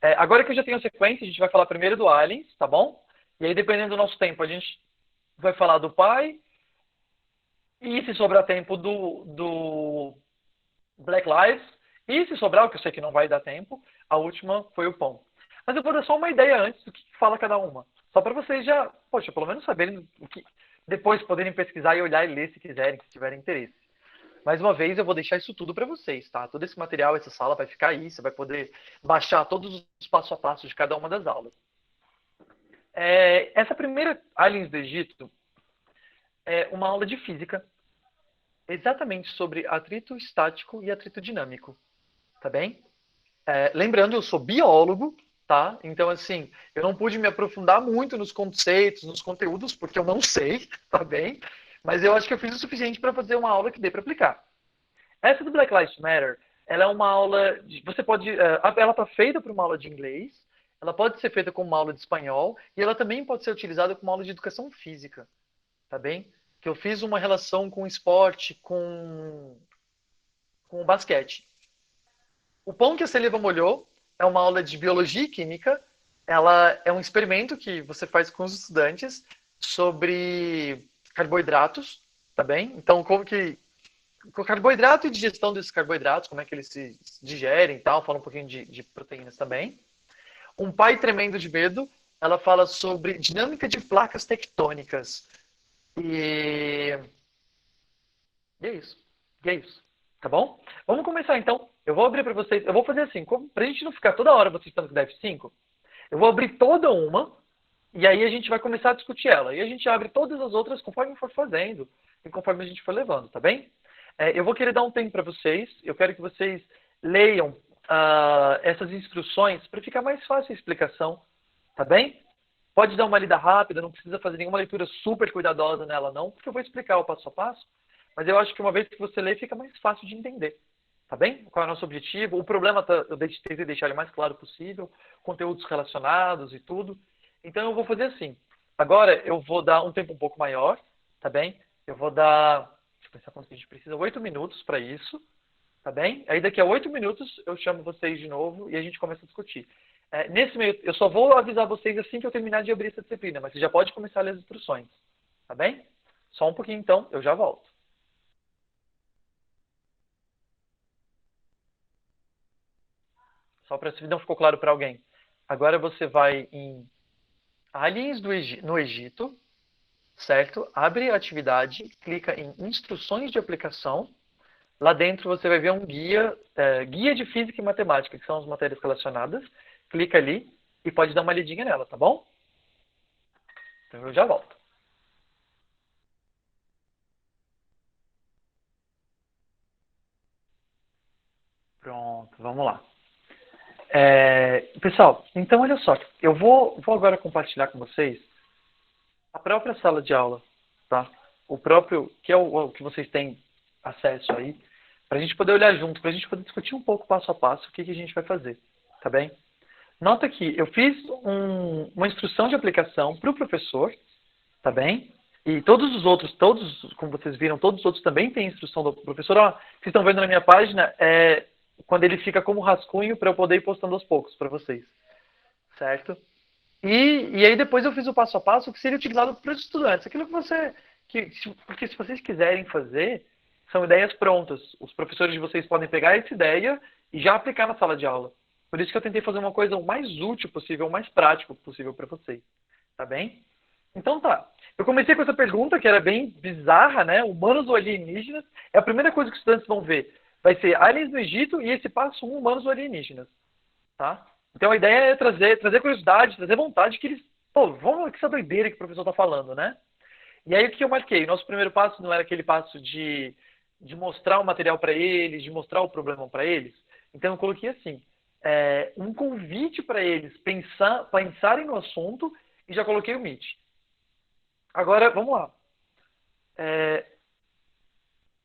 Agora que eu já tenho a sequência, a gente vai falar primeiro do Aliens, tá bom? E aí, dependendo do nosso tempo, a gente vai falar do pai. E se sobrar tempo do Black Lives. E se sobrar, o que eu sei que não vai dar tempo, a última foi o pão. Mas eu vou dar só uma ideia antes do que fala cada uma. Só para vocês já, poxa, pelo menos saberem o que. Depois poderem pesquisar e olhar e ler se quiserem, se tiverem interesse. Mais uma vez, eu vou deixar isso tudo para vocês, tá? Todo esse material, essa sala vai ficar aí, você vai poder baixar todos os passo a passo de cada uma das aulas. Essa primeira Aliens do Egito é uma aula de física, exatamente sobre atrito estático e atrito dinâmico, tá bem? Lembrando, eu sou biólogo, tá? Então, assim, eu não pude me aprofundar muito nos conceitos, nos conteúdos, porque eu não sei, tá bem? Mas eu acho que eu fiz o suficiente para fazer uma aula que dê para aplicar. Essa do Black Lives Matter, ela é uma aula... Você pode... ela está feita para uma aula de inglês, ela pode ser feita como uma aula de espanhol, e ela também pode ser utilizada como uma aula de educação física, tá bem? Que eu fiz uma relação com esporte, com o basquete. O pão que a saliva molhou é uma aula de biologia e química. Ela é um experimento que você faz com os estudantes sobre carboidratos, tá bem? Então, como que com carboidrato e digestão desses carboidratos, como é que eles se digerem e tal, fala um pouquinho de proteínas também. Um pai tremendo de medo, ela fala sobre dinâmica de placas tectônicas. E é isso. E é isso. Tá bom? Vamos começar então. Eu vou abrir para vocês. Eu vou fazer assim, para a gente não ficar toda hora vocês estando com F5, eu vou abrir toda uma e aí a gente vai começar a discutir ela. E a gente abre todas as outras conforme for fazendo e conforme a gente for levando, tá bem? Eu vou querer dar um tempo para vocês. Eu quero que vocês leiam essas instruções para ficar mais fácil a explicação, tá bem? Pode dar uma lida rápida, não precisa fazer nenhuma leitura super cuidadosa nela não, porque eu vou explicar o passo a passo. Mas eu acho que uma vez que você lê, fica mais fácil de entender. Tá bem? Qual é o nosso objetivo? O problema, eu tentei deixar ele mais claro possível, conteúdos relacionados e tudo. Então eu vou fazer assim. Agora eu vou dar um tempo um pouco maior, tá bem? Eu vou dar, deixa eu pensar quanto a gente precisa, 8 minutos para isso, tá bem? Aí daqui a 8 minutos eu chamo vocês de novo e a gente começa a discutir. Nesse meio, eu só vou avisar vocês assim que eu terminar de abrir essa disciplina, mas você já pode começar a ler as instruções, tá bem? Só um pouquinho então, eu já volto. Só para se não ficou claro para alguém. Agora você vai em Aliens no Egito, certo? Abre a atividade, clica em Instruções de Aplicação. Lá dentro você vai ver um guia de Física e Matemática, que são as matérias relacionadas. Clica ali e pode dar uma lidinha nela, tá bom? Então eu já volto. Pronto, vamos lá. Pessoal, então olha só, eu vou agora compartilhar com vocês a própria sala de aula, tá? O próprio, que é o que vocês têm acesso aí, para a gente poder olhar junto, para a gente poder discutir um pouco passo a passo o que a gente vai fazer, tá bem? Nota que eu fiz uma instrução de aplicação para o professor, tá bem? E todos os outros, como vocês viram, todos os outros também têm instrução do professor. Ó, vocês estão vendo na minha página, quando ele fica como rascunho para eu poder ir postando aos poucos para vocês, certo? E aí depois eu fiz o passo a passo que seria utilizado para os estudantes. Aquilo porque se vocês quiserem fazer, são ideias prontas. Os professores de vocês podem pegar essa ideia e já aplicar na sala de aula. Por isso que eu tentei fazer uma coisa o mais útil possível, o mais prático possível para vocês. Tá bem? Então tá. Eu comecei com essa pergunta, que era bem bizarra, né? Humanos ou alienígenas? É a primeira coisa que os estudantes vão ver. Vai ser aliens no Egito e esse passo 1, humanos ou alienígenas. Tá? Então a ideia é trazer curiosidade, trazer vontade que eles... Pô, vamos ver que essa doideira que o professor está falando, né? E aí o que eu marquei? Nosso primeiro passo não era aquele passo de mostrar o material para eles, de mostrar o problema para eles. Então eu coloquei assim, um convite para eles pensarem no assunto e já coloquei o Meet. Agora, vamos lá.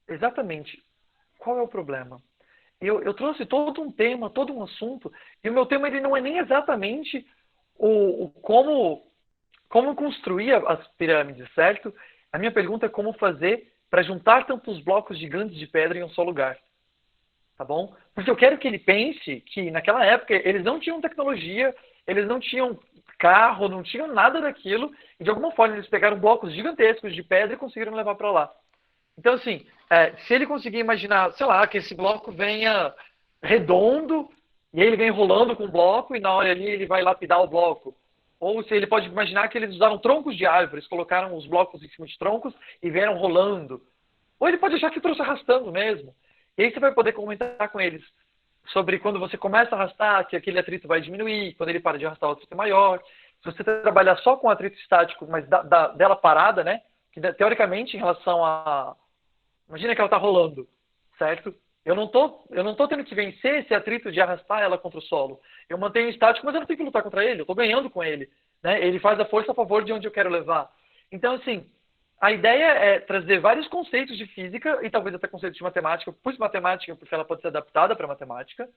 Exatamente, qual é o problema? Eu trouxe todo um tema, todo um assunto, e o meu tema ele não é nem exatamente como construir as pirâmides, certo? A minha pergunta é como fazer para juntar tantos blocos gigantes de pedra em um só lugar. Tá bom? Porque eu quero que ele pense que naquela época eles não tinham tecnologia, eles não tinham carro, não tinham nada daquilo, e de alguma forma eles pegaram blocos gigantescos de pedra e conseguiram levar para lá. Então, assim, se ele conseguir imaginar, sei lá, que esse bloco venha redondo, e aí ele vem rolando com o bloco, e na hora ali ele vai lapidar o bloco. Ou se ele pode imaginar que eles usaram troncos de árvores, colocaram os blocos em cima de troncos e vieram rolando. Ou ele pode achar que trouxe arrastando mesmo. E aí você vai poder comentar com eles sobre quando você começa a arrastar, que aquele atrito vai diminuir, quando ele para de arrastar, o atrito é maior. Se você trabalhar só com atrito estático, mas dela parada, né? Que teoricamente, em relação a... Imagina que ela está rolando, certo? Eu não tô tendo que vencer esse atrito de arrastar ela contra o solo. Eu mantenho estático, mas eu não tenho que lutar contra ele. Eu estou ganhando com ele. Né? Ele faz a força a favor de onde eu quero levar. Então, assim, a ideia é trazer vários conceitos de física e talvez até conceitos de matemática. Eu pus matemática porque ela pode ser adaptada para matemática,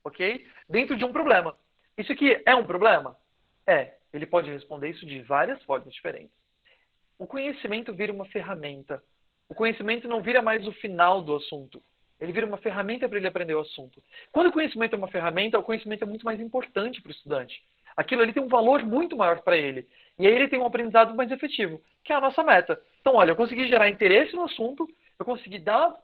ok? Dentro de um problema. Isso aqui é um problema? Ele pode responder isso de várias formas diferentes. O conhecimento vira uma ferramenta. O conhecimento não vira mais o final do assunto. Ele vira uma ferramenta para ele aprender o assunto. Quando o conhecimento é uma ferramenta, o conhecimento é muito mais importante para o estudante. Aquilo ali tem um valor muito maior para ele. E aí ele tem um aprendizado mais efetivo, que é a nossa meta. Então, olha, eu consegui gerar interesse no assunto, eu consegui dar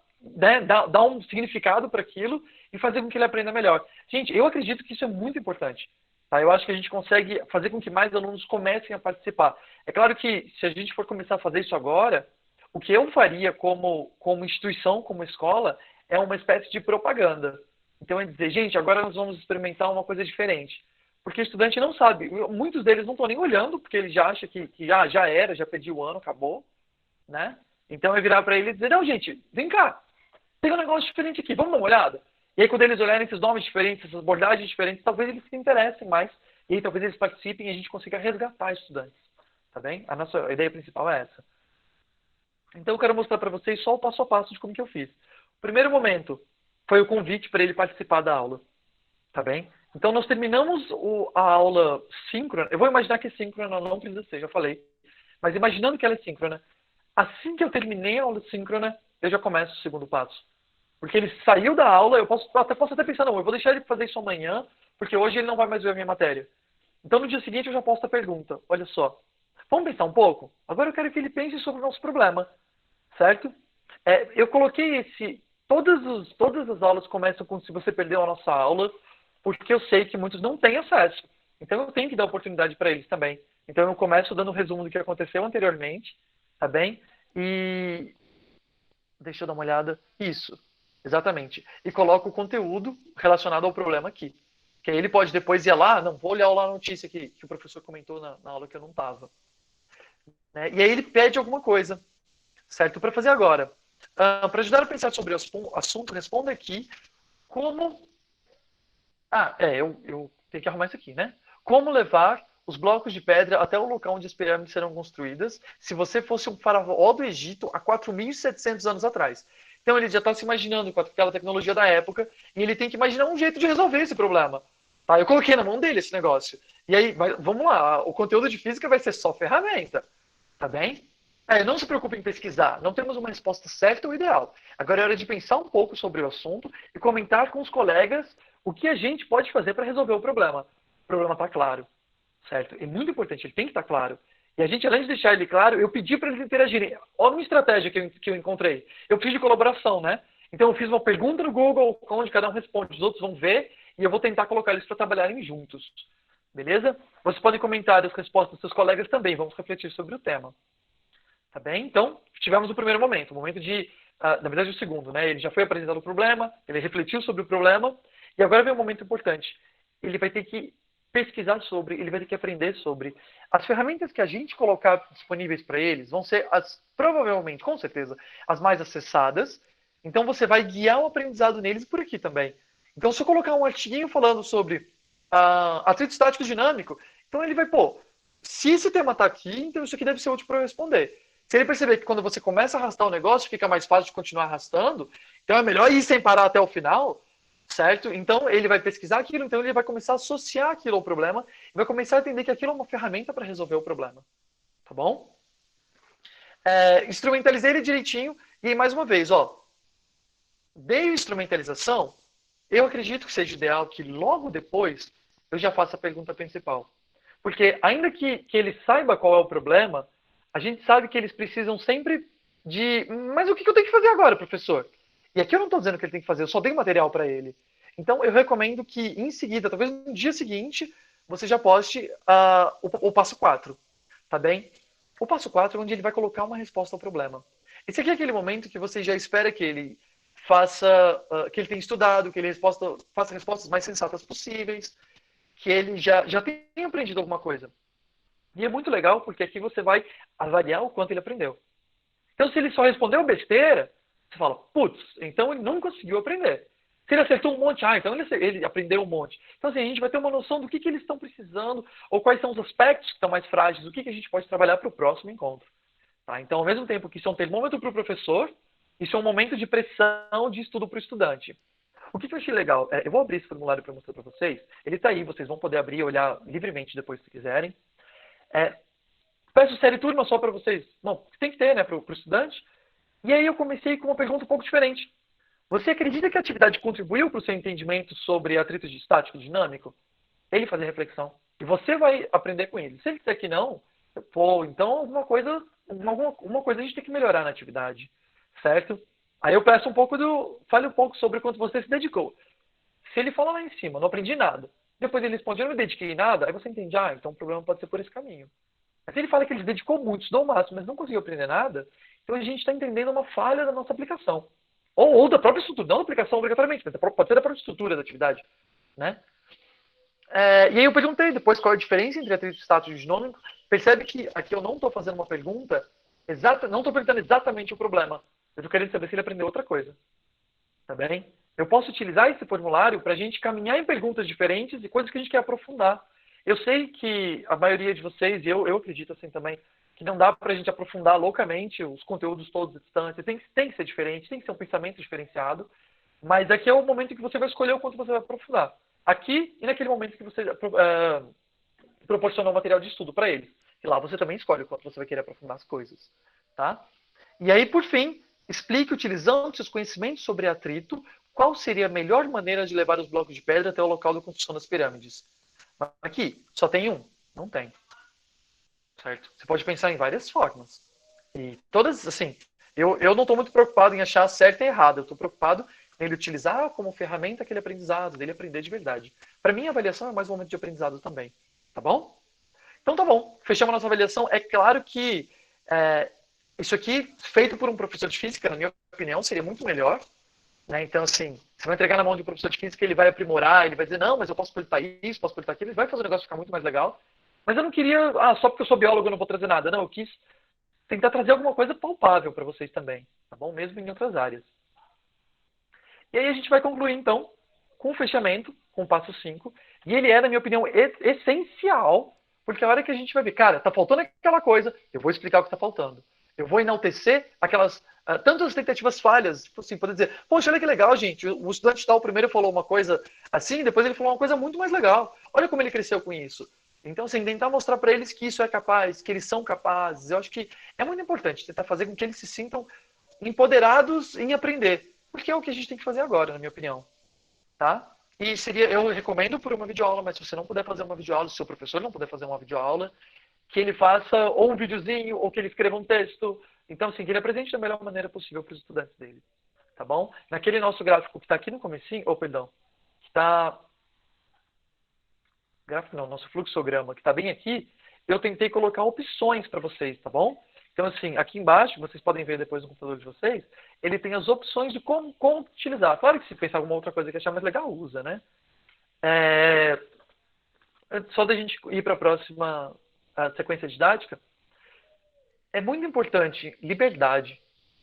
um significado para aquilo e fazer com que ele aprenda melhor. Gente, eu acredito que isso é muito importante. Tá? Eu acho que a gente consegue fazer com que mais alunos comecem a participar. É claro que se a gente for começar a fazer isso agora, o que eu faria como instituição, como escola, é uma espécie de propaganda. Então é dizer, gente, agora nós vamos experimentar uma coisa diferente. Porque o estudante não sabe. Muitos deles não estão nem olhando, porque ele já acha que já era, já perdi o ano, acabou. Né? Então é virar para ele e dizer, não, gente, vem cá. Tem um negócio diferente aqui, vamos dar uma olhada. E aí quando eles olharem esses nomes diferentes, essas abordagens diferentes, talvez eles se interessem mais. E aí talvez eles participem e a gente consiga resgatar estudantes. Tá bem? A nossa ideia principal é essa. Então eu quero mostrar para vocês só o passo a passo de como que eu fiz. O primeiro momento foi o convite para ele participar da aula. Tá bem? Então nós terminamos a aula síncrona. Eu vou imaginar que síncrona não precisa ser, já falei. Mas imaginando que ela é síncrona. Assim que eu terminei a aula síncrona, eu já começo o segundo passo. Porque ele saiu da aula, eu posso até pensar, não, eu vou deixar ele fazer isso amanhã, porque hoje ele não vai mais ver a minha matéria. Então, no dia seguinte, eu já posto a pergunta. Olha só, vamos pensar um pouco? Agora eu quero que ele pense sobre o nosso problema, certo? Eu coloquei todas as aulas começam com se você perdeu a nossa aula, porque eu sei que muitos não têm acesso. Então, eu tenho que dar oportunidade para eles também. Então, eu começo dando um resumo do que aconteceu anteriormente, tá bem? E deixa eu dar uma olhada. Isso, exatamente. E coloco o conteúdo relacionado ao problema aqui. Que aí ele pode depois ir lá, não, vou olhar lá a notícia que o professor comentou na aula que eu não estava. Né? E aí ele pede alguma coisa, certo? Para fazer agora. Para ajudar a pensar sobre o assunto, responda aqui como... eu tenho que arrumar isso aqui, né? Como levar os blocos de pedra até o local onde as pirâmides serão construídas se você fosse um faraó do Egito há 4.700 anos atrás. Então ele já está se imaginando com aquela tecnologia da época e ele tem que imaginar um jeito de resolver esse problema. Tá? Eu coloquei na mão dele esse negócio. E aí, vamos lá, o conteúdo de física vai ser só ferramenta. Tá bem? Não se preocupe em pesquisar, não temos uma resposta certa ou ideal. Agora é hora de pensar um pouco sobre o assunto e comentar com os colegas o que a gente pode fazer para resolver o problema. O problema está claro, certo? É muito importante, ele tem que estar claro. E a gente, além de deixar ele claro, eu pedi para eles interagirem. Olha uma estratégia que eu encontrei. Eu fiz de colaboração, né? Então eu fiz uma pergunta no Google, onde cada um responde, os outros vão ver, e eu vou tentar colocar eles para trabalharem juntos. Beleza? Vocês podem comentar as respostas dos seus colegas também, vamos refletir sobre o tema. Tá bem? Então, tivemos o primeiro momento, o momento de, na verdade, o segundo, né? Ele já foi apresentado o problema, ele refletiu sobre o problema, e agora vem um momento importante. Ele vai ter que pesquisar sobre, ele vai ter que aprender sobre. As ferramentas que a gente colocar disponíveis para eles vão ser, provavelmente, com certeza, as mais acessadas. Então, você vai guiar o aprendizado neles por aqui também. Então, se eu colocar um artiguinho falando sobre atrito estático dinâmico, então ele vai, se esse tema está aqui, então isso aqui deve ser útil para eu responder. Se ele perceber que quando você começa a arrastar o negócio, fica mais fácil de continuar arrastando, então é melhor ir sem parar até o final, certo? Então ele vai pesquisar aquilo, então ele vai começar a associar aquilo ao problema, e vai começar a entender que aquilo é uma ferramenta para resolver o problema. Tá bom? Instrumentalizei ele direitinho, e aí mais uma vez, dei a instrumentalização, eu acredito que seja ideal que logo depois eu já faça a pergunta principal. Porque ainda que ele saiba qual é o problema, a gente sabe que eles precisam sempre de... Mas o que eu tenho que fazer agora, professor? E aqui eu não estou dizendo o que ele tem que fazer, eu só dei material para ele. Então eu recomendo que em seguida, talvez no dia seguinte, você já poste o passo 4. Tá bem? O passo 4 é onde ele vai colocar uma resposta ao problema. Esse aqui é aquele momento que você já espera que ele faça, que ele tenha estudado, que ele faça respostas mais sensatas possíveis, que ele já tenha aprendido alguma coisa. E é muito legal, porque aqui você vai avaliar o quanto ele aprendeu. Então, se ele só respondeu besteira, você fala, putz, então ele não conseguiu aprender. Se ele acertou um monte, então ele aprendeu um monte. Então, assim, a gente vai ter uma noção do que eles estão precisando, ou quais são os aspectos que estão mais frágeis, o que a gente pode trabalhar para o próximo encontro. Tá? Então, ao mesmo tempo que isso é um termômetro para o professor, isso é um momento de pressão de estudo para o estudante. O que eu achei legal, eu vou abrir esse formulário para mostrar para vocês. Ele está aí, vocês vão poder abrir e olhar livremente depois se quiserem. Peço série turma só para vocês. Bom, tem que ter, né, para o estudante. E aí eu comecei com uma pergunta um pouco diferente. Você acredita que a atividade contribuiu para o seu entendimento sobre atrito estático dinâmico? Ele fazer reflexão. E você vai aprender com ele. Se ele disser que não, então alguma coisa a gente tem que melhorar na atividade. Certo? Aí eu peço fale um pouco sobre quanto você se dedicou. Se ele fala lá em cima, não aprendi nada. Depois ele responde, eu não me dediquei em nada, aí você entende, então o problema pode ser por esse caminho. Mas se ele fala que ele se dedicou muito, estudou o máximo, mas não conseguiu aprender nada, então a gente está entendendo uma falha da nossa aplicação. Ou da própria estrutura, não da aplicação obrigatoriamente, mas pode ser da própria estrutura da atividade. Né? E aí eu perguntei depois qual é a diferença entre atrito estático e dinâmico. Percebe que aqui eu não estou fazendo uma pergunta não estou perguntando exatamente o problema. Eu estou querendo saber se ele aprendeu outra coisa. Tá bem? Eu posso utilizar esse formulário para a gente caminhar em perguntas diferentes e coisas que a gente quer aprofundar. Eu sei que a maioria de vocês, e eu acredito assim também, que não dá para a gente aprofundar loucamente os conteúdos todos distantes. Tem que ser diferente, tem que ser um pensamento diferenciado. Mas aqui é o momento em que você vai escolher o quanto você vai aprofundar. Aqui e naquele momento que você proporcionou material de estudo para eles. E lá você também escolhe o quanto você vai querer aprofundar as coisas. Tá? E aí, por fim, Explique, utilizando seus conhecimentos sobre atrito, qual seria a melhor maneira de levar os blocos de pedra até o local da construção das pirâmides. Mas aqui, só tem um? Não tem. Certo? Você pode pensar em várias formas. E todas, assim, eu não estou muito preocupado em achar certo e errado. Eu estou preocupado em ele utilizar como ferramenta aquele aprendizado, dele aprender de verdade. Para mim, a avaliação é mais um momento de aprendizado também. Tá bom? Então tá bom. Fechamos a nossa avaliação. É claro que isso aqui, feito por um professor de física, na minha opinião, seria muito melhor. Né? Então, assim, você vai entregar na mão de um professor de física, ele vai aprimorar, ele vai dizer, não, mas eu posso coletar isso, posso coletar aquilo, ele vai fazer o negócio ficar muito mais legal. Mas eu não queria, só porque eu sou biólogo eu não vou trazer nada. Não, eu quis tentar trazer alguma coisa palpável para vocês também, tá bom? Mesmo em outras áreas. E aí a gente vai concluir, então, com o fechamento, com o passo 5. E ele é, na minha opinião, essencial, porque a hora que a gente vai ver, cara, tá faltando aquela coisa, eu vou explicar o que tá faltando. Eu vou enaltecer aquelas tantas tentativas falhas, tipo assim, poder dizer, poxa, olha que legal, gente, o estudante tal primeiro falou uma coisa assim, depois ele falou uma coisa muito mais legal. Olha como ele cresceu com isso. Então, assim, tentar mostrar para eles que isso é capaz, que eles são capazes. Eu acho que é muito importante tentar fazer com que eles se sintam empoderados em aprender. Porque é o que a gente tem que fazer agora, na minha opinião. Tá? E eu recomendo por uma videoaula, mas se você não puder fazer uma videoaula, se o seu professor não puder fazer uma videoaula, que ele faça ou um videozinho, ou que ele escreva um texto. Então, assim, que ele apresente da melhor maneira possível para os estudantes dele. Tá bom? Naquele nosso gráfico que está aqui no comecinho, perdão, que está... Gráfico não, nosso fluxograma, que está bem aqui, eu tentei colocar opções para vocês, tá bom? Então, assim, aqui embaixo, vocês podem ver depois no computador de vocês, ele tem as opções de como utilizar. Claro que se pensar alguma outra coisa que achar mais legal, usa, né? Só da gente ir para a próxima sequência didática, é muito importante liberdade,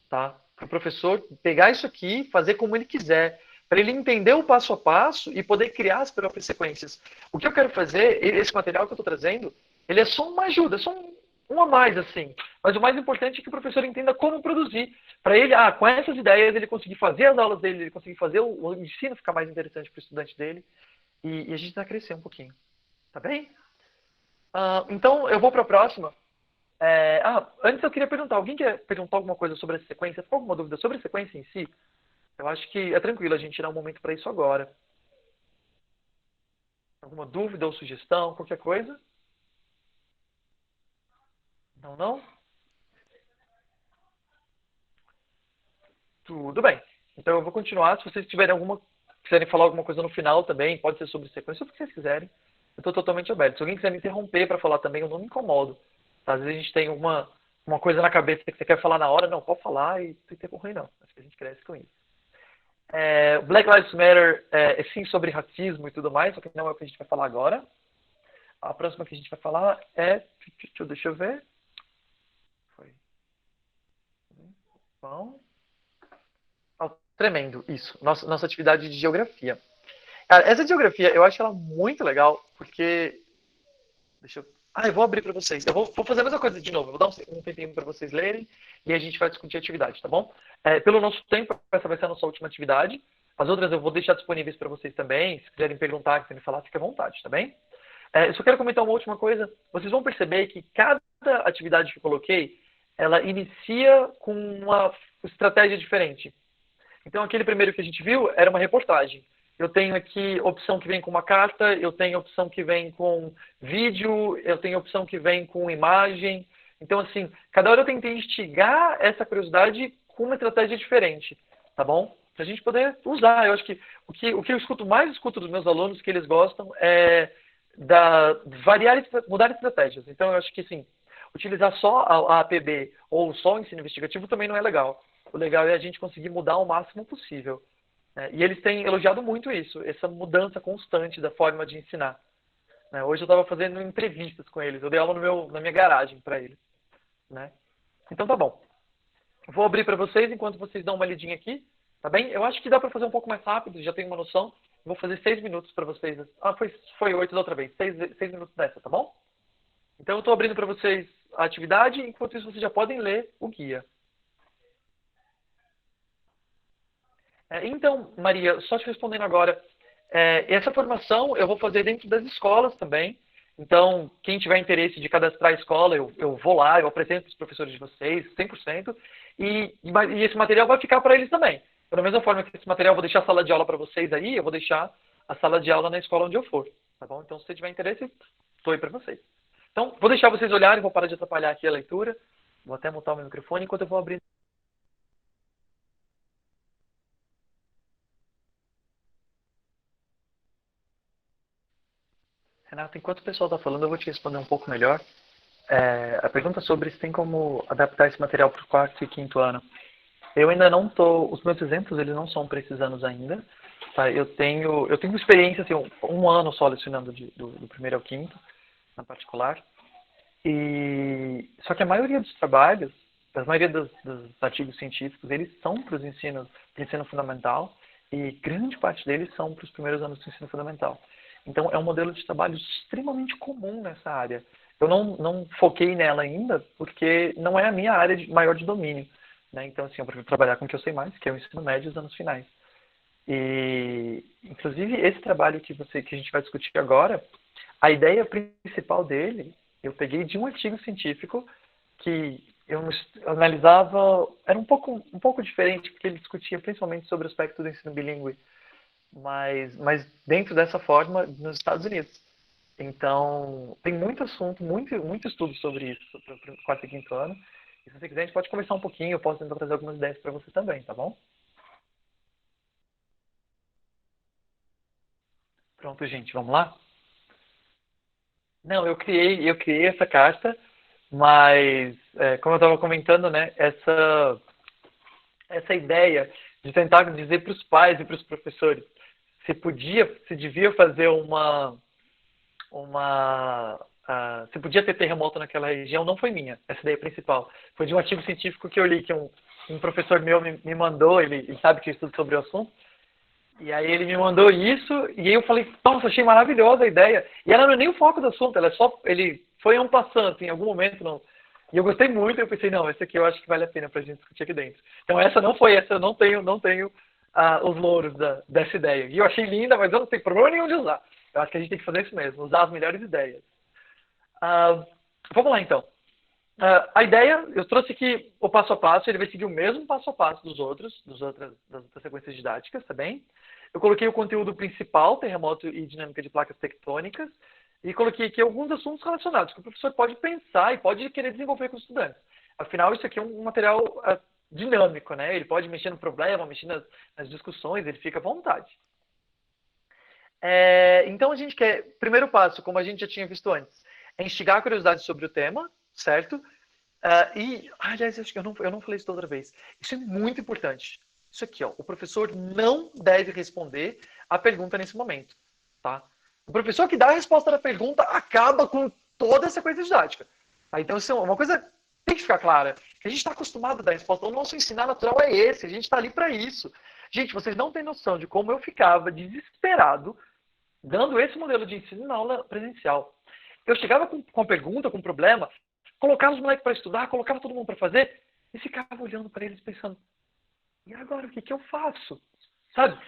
tá? Para o professor pegar isso aqui, fazer como ele quiser, para ele entender o passo a passo e poder criar as próprias sequências. O que eu quero fazer, esse material que eu estou trazendo, ele é só uma ajuda, é só um a mais, assim. Mas o mais importante é que o professor entenda como produzir. Para ele, com essas ideias, ele conseguir fazer as aulas dele, ele conseguir fazer o ensino ficar mais interessante para o estudante dele. E a gente vai crescer um pouquinho. Tá bem? Então, eu vou para a próxima. Antes eu queria perguntar, alguém quer perguntar alguma coisa sobre a sequência? Ficou alguma dúvida sobre a sequência em si? Eu acho que é tranquilo a gente tirar um momento para isso agora. Alguma dúvida ou sugestão, qualquer coisa? Não, não? Tudo bem. Então eu vou continuar. Se vocês quiserem falar alguma coisa no final também, pode ser sobre sequência, o que vocês quiserem. Eu estou totalmente aberto. Se alguém quiser me interromper para falar também, eu não me incomodo. Às vezes a gente tem uma coisa na cabeça que você quer falar na hora, não, pode falar e não tem ruim não. Acho que a gente cresce com isso. Black Lives Matter é sim sobre racismo e tudo mais, só que não é o que a gente vai falar agora. A próxima que a gente vai falar é... Deixa eu ver. Foi. Bom. Tremendo, isso. Nossa atividade de geografia. Cara, essa de geografia, eu acho ela muito legal, porque... eu vou abrir para vocês. Eu vou fazer a mesma coisa de novo. Eu vou dar um tempinho para vocês lerem e a gente vai discutir a atividade, tá bom? Pelo nosso tempo, essa vai ser a nossa última atividade. As outras eu vou deixar disponíveis para vocês também. Se quiserem perguntar, quiserem falar, fique à vontade, tá bem? Eu só quero comentar uma última coisa. Vocês vão perceber que cada atividade que eu coloquei, ela inicia com uma estratégia diferente. Então, aquele primeiro que a gente viu era uma reportagem. Eu tenho aqui opção que vem com uma carta, eu tenho opção que vem com vídeo, eu tenho opção que vem com imagem. Então, assim, cada hora eu tentei instigar essa curiosidade com uma estratégia diferente, tá bom? Pra gente poder usar. Eu acho que o que eu mais escuto dos meus alunos que eles gostam é mudar estratégias. Então, eu acho que, assim, utilizar só a APB ou só o ensino investigativo também não é legal. O legal é a gente conseguir mudar o máximo possível. E eles têm elogiado muito isso, essa mudança constante da forma de ensinar. Hoje eu estava fazendo entrevistas com eles, eu dei aula na minha garagem para eles. Então tá bom. Vou abrir para vocês enquanto vocês dão uma lidinha aqui, tá bem? Eu acho que dá para fazer um pouco mais rápido, já tenho uma noção. Vou fazer 6 minutos para vocês. Foi 8 da outra vez, 6 minutos dessa, tá bom? Então eu estou abrindo para vocês a atividade, enquanto isso vocês já podem ler o guia. Então, Maria, só te respondendo agora, essa formação eu vou fazer dentro das escolas também. Então, quem tiver interesse de cadastrar a escola, eu vou lá, eu apresento para os professores de vocês, 100%. e esse material vai ficar para eles também. Da mesma forma que esse material eu vou deixar a sala de aula para vocês aí, eu vou deixar a sala de aula na escola onde eu for, tá bom? Então, se você tiver interesse, estou aí para vocês. Então, vou deixar vocês olharem, vou parar de atrapalhar aqui a leitura. Vou até mutar o meu microfone enquanto eu vou abrir. Renato, enquanto o pessoal está falando, eu vou te responder um pouco melhor. A pergunta sobre se tem como adaptar esse material para o quarto e quinto ano. Eu ainda não estou... Os meus exemplos, eles não são para esses anos ainda. Tá? Eu tenho experiência, assim, um ano só lecionando do primeiro ao quinto, na particular. Só que a maioria dos trabalhos, a maioria dos artigos científicos, eles são para os ensinos de ensino fundamental e grande parte deles são para os primeiros anos do ensino fundamental. Então, é um modelo de trabalho extremamente comum nessa área. Eu não foquei nela ainda porque não é a minha área maior de domínio. Né? Então, assim, eu prefiro trabalhar com o que eu sei mais, que é o ensino médio e os anos finais. Inclusive, esse trabalho que a gente vai discutir agora, a ideia principal dele, eu peguei de um artigo científico que eu analisava, era um pouco diferente, porque ele discutia principalmente sobre o aspecto do ensino bilíngue, mas dentro dessa forma nos Estados Unidos. Então, tem muito assunto, muito estudo sobre isso para o quarto e quinto ano. E se você quiser, a gente pode conversar um pouquinho, eu posso tentar trazer algumas ideias para você também, tá bom? Pronto, gente, vamos lá? Não, eu criei essa carta, mas, como eu estava comentando, né, essa ideia de tentar dizer para os pais e para os professores se devia fazer se podia ter terremoto naquela região, não foi minha, essa ideia principal. Foi de um artigo científico que eu li, que um professor meu me mandou, ele sabe que eu estudo sobre o assunto, e aí ele me mandou isso, e aí eu falei, nossa, achei maravilhosa a ideia. E ela não é nem o foco do assunto, ele foi um passante em algum momento, não. E eu gostei muito, eu pensei, não, esse aqui eu acho que vale a pena pra gente discutir aqui dentro. Então essa não foi, essa eu não tenho os louros dessa ideia. E eu achei linda, mas eu não tenho problema nenhum de usar. Eu acho que a gente tem que fazer isso mesmo, usar as melhores ideias. Vamos lá então. A ideia, eu trouxe aqui o passo a passo, ele vai seguir o mesmo passo a passo das outras sequências didáticas, tá bem? Eu coloquei o conteúdo principal, terremoto e dinâmica de placas tectônicas, e coloquei aqui alguns assuntos relacionados que o professor pode pensar e pode querer desenvolver com os estudantes. Afinal, isso aqui é um material dinâmico, né? Ele pode mexer no problema, mexer nas discussões, ele fica à vontade. Então, a gente quer, primeiro passo, como a gente já tinha visto antes, é instigar a curiosidade sobre o tema, certo? Aliás, acho que eu não falei isso toda vez. Isso é muito importante. Isso aqui, ó, o professor não deve responder a pergunta nesse momento, tá? O professor que dá a resposta da pergunta acaba com toda essa coisa didática. Tá? Então, isso é uma coisa que tem que ficar clara. A gente está acostumado a dar resposta. O nosso ensinar natural é esse. A gente está ali para isso. Gente, vocês não têm noção de como eu ficava desesperado dando esse modelo de ensino na aula presencial. Eu chegava com a pergunta, com um problema, colocava os moleques para estudar, colocava todo mundo para fazer, e ficava olhando para eles pensando, e agora, o que eu faço? Sabe?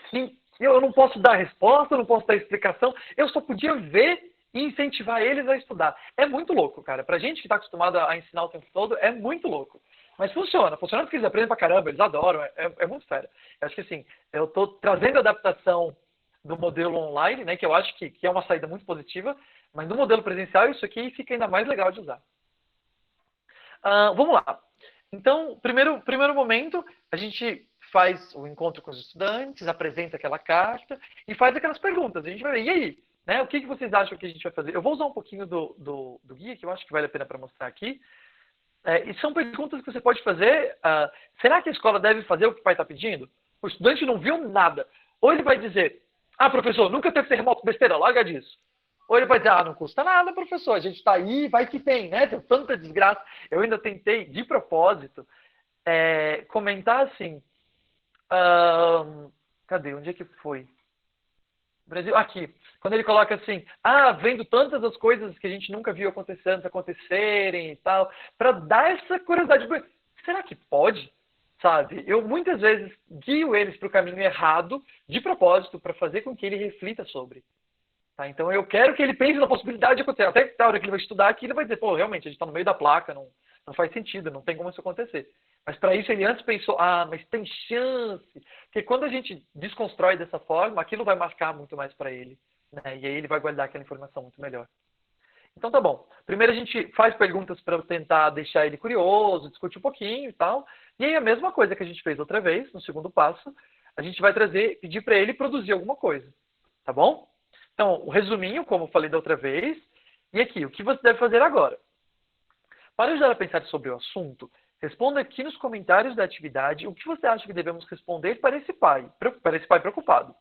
Eu não posso dar resposta, eu não posso dar explicação, eu só podia ver e incentivar eles a estudar. É muito louco, cara. Pra gente que está acostumado a ensinar o tempo todo, é muito louco. Mas funciona porque eles aprendem pra caramba, eles adoram, é muito fera. Eu acho que assim, eu estou trazendo a adaptação do modelo online, né, que eu acho que é uma saída muito positiva, mas no modelo presencial isso aqui fica ainda mais legal de usar. Vamos lá. Então, primeiro momento, a gente faz o encontro com os estudantes, apresenta aquela carta e faz aquelas perguntas. A gente vai ver, e aí? Né, o que vocês acham que a gente vai fazer? Eu vou usar um pouquinho do guia, que eu acho que vale a pena para mostrar aqui. E são perguntas que você pode fazer. Será que a escola deve fazer o que o pai está pedindo? O estudante não viu nada. Ou ele vai dizer, professor, nunca teve terremoto, besteira, larga disso. Ou ele vai dizer, não custa nada, professor, a gente está aí, vai que tem, né? Tem tanta desgraça. Eu ainda tentei, de propósito, comentar assim, cadê? Onde é que foi? Brasil, aqui. Quando ele coloca assim, vendo tantas as coisas que a gente nunca viu acontecerem e tal, para dar essa curiosidade. Será que pode? Sabe? Eu muitas vezes guio eles para o caminho errado, de propósito, para fazer com que ele reflita sobre. Tá? Então eu quero que ele pense na possibilidade de acontecer. Até a hora que ele vai estudar aqui, ele vai dizer, pô, realmente, a gente está no meio da placa, não faz sentido, não tem como isso acontecer. Mas para isso ele antes pensou, mas tem chance. Porque quando a gente desconstrói dessa forma, aquilo vai marcar muito mais para ele, né? E aí ele vai guardar aquela informação muito melhor. Então tá bom. Primeiro a gente faz perguntas para tentar deixar ele curioso, discutir um pouquinho e tal. E aí a mesma coisa que a gente fez outra vez, no segundo passo, a gente vai pedir para ele produzir alguma coisa. Tá bom? Então, o resuminho, como eu falei da outra vez, e aqui, o que você deve fazer agora? Para ajudar a pensar sobre o assunto, responda aqui nos comentários da atividade o que você acha que devemos responder para esse pai preocupado.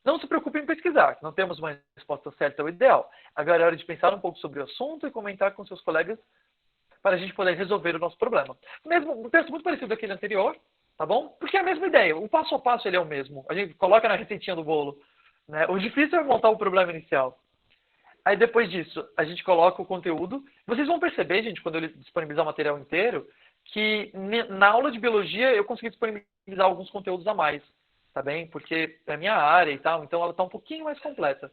Não se preocupe em pesquisar, não temos uma resposta certa ou ideal. Agora é hora de pensar um pouco sobre o assunto e comentar com seus colegas para a gente poder resolver o nosso problema. Um texto muito parecido daquele anterior, tá bom? Porque é a mesma ideia, o passo a passo ele é o mesmo. A gente coloca na receitinha do bolo, né? O difícil é montar o problema inicial. Aí depois disso, a gente coloca o conteúdo. Vocês vão perceber, gente, quando eu disponibilizar o material inteiro, que na aula de biologia eu consegui disponibilizar alguns conteúdos a mais, tá bem? Porque é a minha área e tal, então ela está um pouquinho mais completa.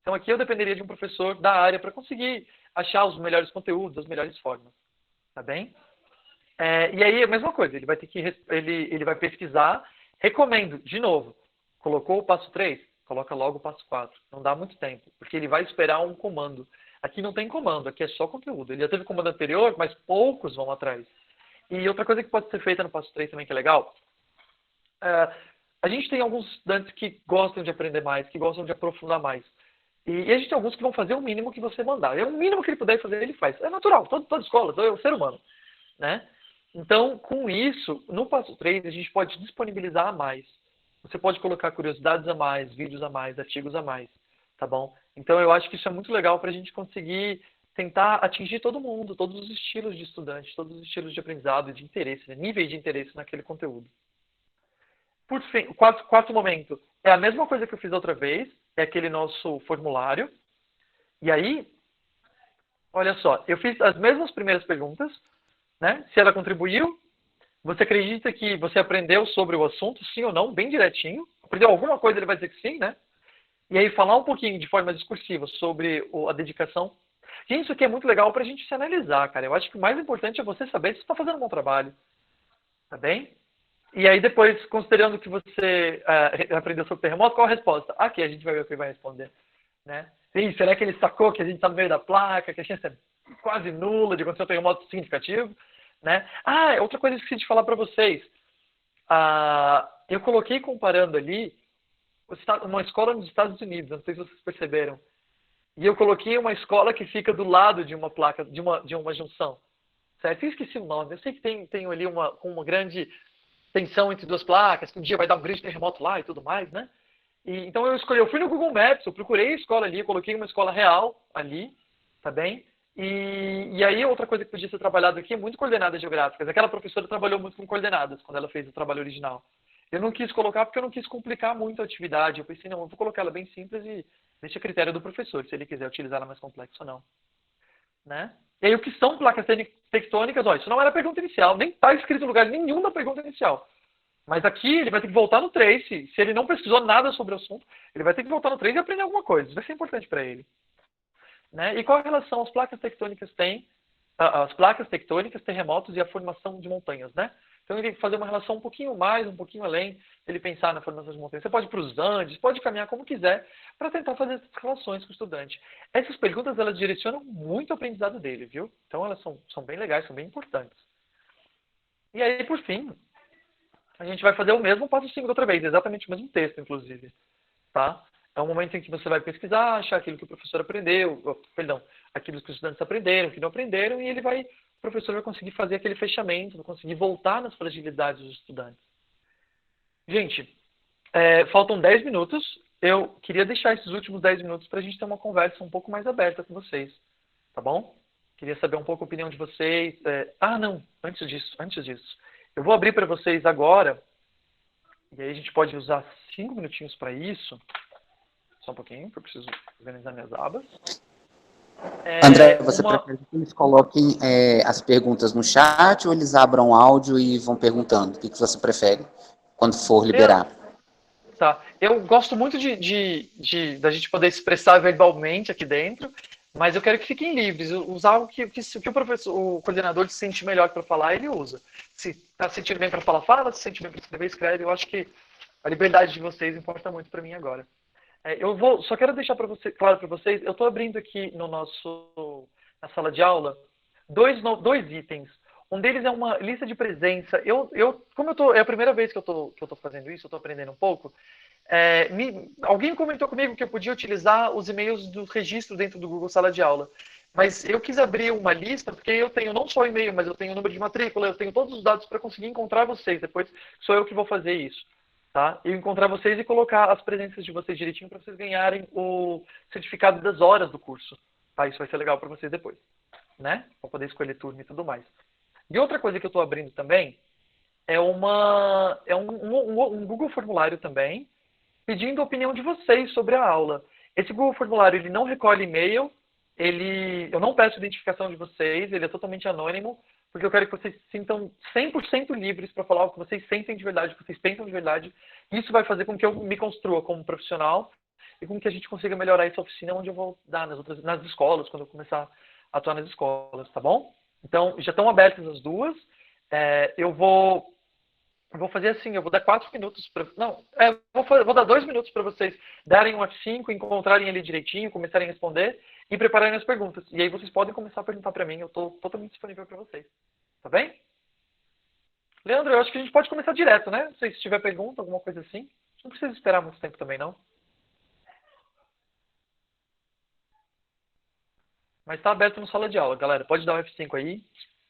Então aqui eu dependeria de um professor da área para conseguir achar os melhores conteúdos, as melhores formas, tá bem? E aí a mesma coisa, ele vai ter que ele vai pesquisar. Recomendo, de novo, colocou o passo 3, coloca logo o passo 4. Não dá muito tempo, porque ele vai esperar um comando. Aqui não tem comando, aqui é só conteúdo. Ele já teve comando anterior, mas poucos vão atrás. E outra coisa que pode ser feita no passo 3 também, que é legal, a gente tem alguns estudantes que gostam de aprender mais, que gostam de aprofundar mais. E a gente tem alguns que vão fazer o mínimo que você mandar. O mínimo que ele puder fazer, ele faz. É natural, toda escola, é o ser humano, né? Então, com isso, no passo 3, a gente pode disponibilizar a mais. Você pode colocar curiosidades a mais, vídeos a mais, artigos a mais, tá bom? Então, eu acho que isso é muito legal para a gente conseguir tentar atingir todo mundo, todos os estilos de estudante, todos os estilos de aprendizado e de interesse, né? Níveis de interesse naquele conteúdo. Por fim, o quarto momento é a mesma coisa que eu fiz outra vez, é aquele nosso formulário. E aí, olha só, eu fiz as mesmas primeiras perguntas, né? Se ela contribuiu, você acredita que você aprendeu sobre o assunto, sim ou não, bem direitinho. Aprendeu alguma coisa, ele vai dizer que sim, né? E aí falar um pouquinho de forma discursiva sobre a dedicação. Gente, isso aqui é muito legal para a gente se analisar, cara. Eu acho que o mais importante é você saber se você está fazendo um bom trabalho. Tá bem? E aí depois, considerando que você aprendeu sobre terremoto, qual a resposta? Aqui, a gente vai ver o que ele vai responder. Né? E será que ele sacou que a gente está no meio da placa, que a chance é quase nula de acontecer um terremoto significativo? Né? Outra coisa que eu esqueci de falar para vocês. Eu coloquei comparando ali uma escola nos Estados Unidos, não sei se vocês perceberam. E eu coloquei uma escola que fica do lado de uma placa, de uma junção. Certo? Eu esqueci o nome. Eu sei que tem ali uma grande tensão entre duas placas, que um dia vai dar um grande terremoto lá e tudo mais, né? Então eu fui no Google Maps, eu procurei a escola ali, eu coloquei uma escola real ali, tá bem? E aí outra coisa que podia ser trabalhada aqui é muito coordenadas geográficas. Aquela professora trabalhou muito com coordenadas quando ela fez o trabalho original. Eu não quis colocar porque eu não quis complicar muito a atividade. Eu pensei, não, eu vou colocar ela bem simples e deixa a critério do professor, se ele quiser utilizar ela mais complexa ou não. Né? E aí o que são placas tectônicas? Isso não era a pergunta inicial, nem está escrito em lugar nenhum da pergunta inicial. Mas aqui ele vai ter que voltar no 3, se ele não pesquisou nada sobre o assunto, ele vai ter que voltar no 3 e aprender alguma coisa. Isso vai ser importante para ele. Né? E qual a relação as placas tectônicas têm, as placas tectônicas, terremotos e a formação de montanhas, né? Então ele tem que fazer uma relação um pouquinho mais, um pouquinho além, ele pensar na formação de montanhas. Você pode ir para os Andes, pode caminhar como quiser, para tentar fazer essas relações com o estudante. Essas perguntas, elas direcionam muito o aprendizado dele, viu? Então elas são bem legais, são bem importantes. E aí, por fim, a gente vai fazer o mesmo passo 5 outra vez, exatamente o mesmo texto, inclusive. Tá? É um momento em que você vai pesquisar, achar aquilo que o professor aprendeu, aquilo que os estudantes aprenderam, que não aprenderam, e o professor vai conseguir fazer aquele fechamento, vai conseguir voltar nas fragilidades dos estudantes. Gente, faltam 10 minutos. Eu queria deixar esses últimos 10 minutos para a gente ter uma conversa um pouco mais aberta com vocês. Tá bom? Queria saber um pouco a opinião de vocês. Antes disso. Eu vou abrir para vocês agora, e aí a gente pode usar 5 minutinhos para isso. Só um pouquinho, que eu preciso organizar minhas abas. André, você prefere que eles coloquem as perguntas no chat ou eles abram áudio e vão perguntando? O que você prefere quando for liberar? Tá. Eu gosto muito da gente poder expressar verbalmente aqui dentro, Mas eu quero que fiquem livres, usar o que o professor, o coordenador se sente melhor para falar, ele usa. Se está se sentindo bem para falar, fala, se sente bem para escrever, escreve. Eu acho que a liberdade de vocês importa muito para mim agora. Só quero deixar claro para vocês, eu estou abrindo aqui na sala de aula dois itens. Um deles é uma lista de presença. É a primeira vez que eu tô fazendo isso, eu estou aprendendo um pouco. Alguém comentou comigo que eu podia utilizar os e-mails do registro dentro do Google Sala de Aula. Mas eu quis abrir uma lista, porque eu tenho não só o e-mail, mas eu tenho o número de matrícula, eu tenho todos os dados para conseguir encontrar vocês. Depois sou eu que vou fazer isso. Tá? E encontrar vocês e colocar as presenças de vocês direitinho para vocês ganharem o certificado das horas do curso. Tá? Isso vai ser legal para vocês depois. Né? Para poder escolher turno e tudo mais. E outra coisa que eu estou abrindo também é um Google Formulário também, pedindo a opinião de vocês sobre a aula. Esse Google Formulário ele não recolhe e-mail, eu não peço identificação de vocês, ele é totalmente anônimo, porque eu quero que vocês se sintam 100% livres para falar o que vocês sentem de verdade, o que vocês pensam de verdade. Isso vai fazer com que eu me construa como profissional e com que a gente consiga melhorar essa oficina onde eu vou dar nas escolas, quando eu começar a atuar nas escolas, tá bom? Então, já estão abertas as duas. Eu vou fazer assim, eu vou dar 4 minutos para... vou dar 2 minutos para vocês darem um F5, encontrarem ele direitinho, começarem a responder e prepararem as perguntas. E aí vocês podem começar a perguntar para mim, eu estou totalmente disponível para vocês. Tá bem? Leandro, eu acho que a gente pode começar direto, né? Não sei se tiver pergunta, alguma coisa assim. Não precisa esperar muito tempo também, não. Mas está aberto no sala de aula, galera. Pode dar um F5 aí.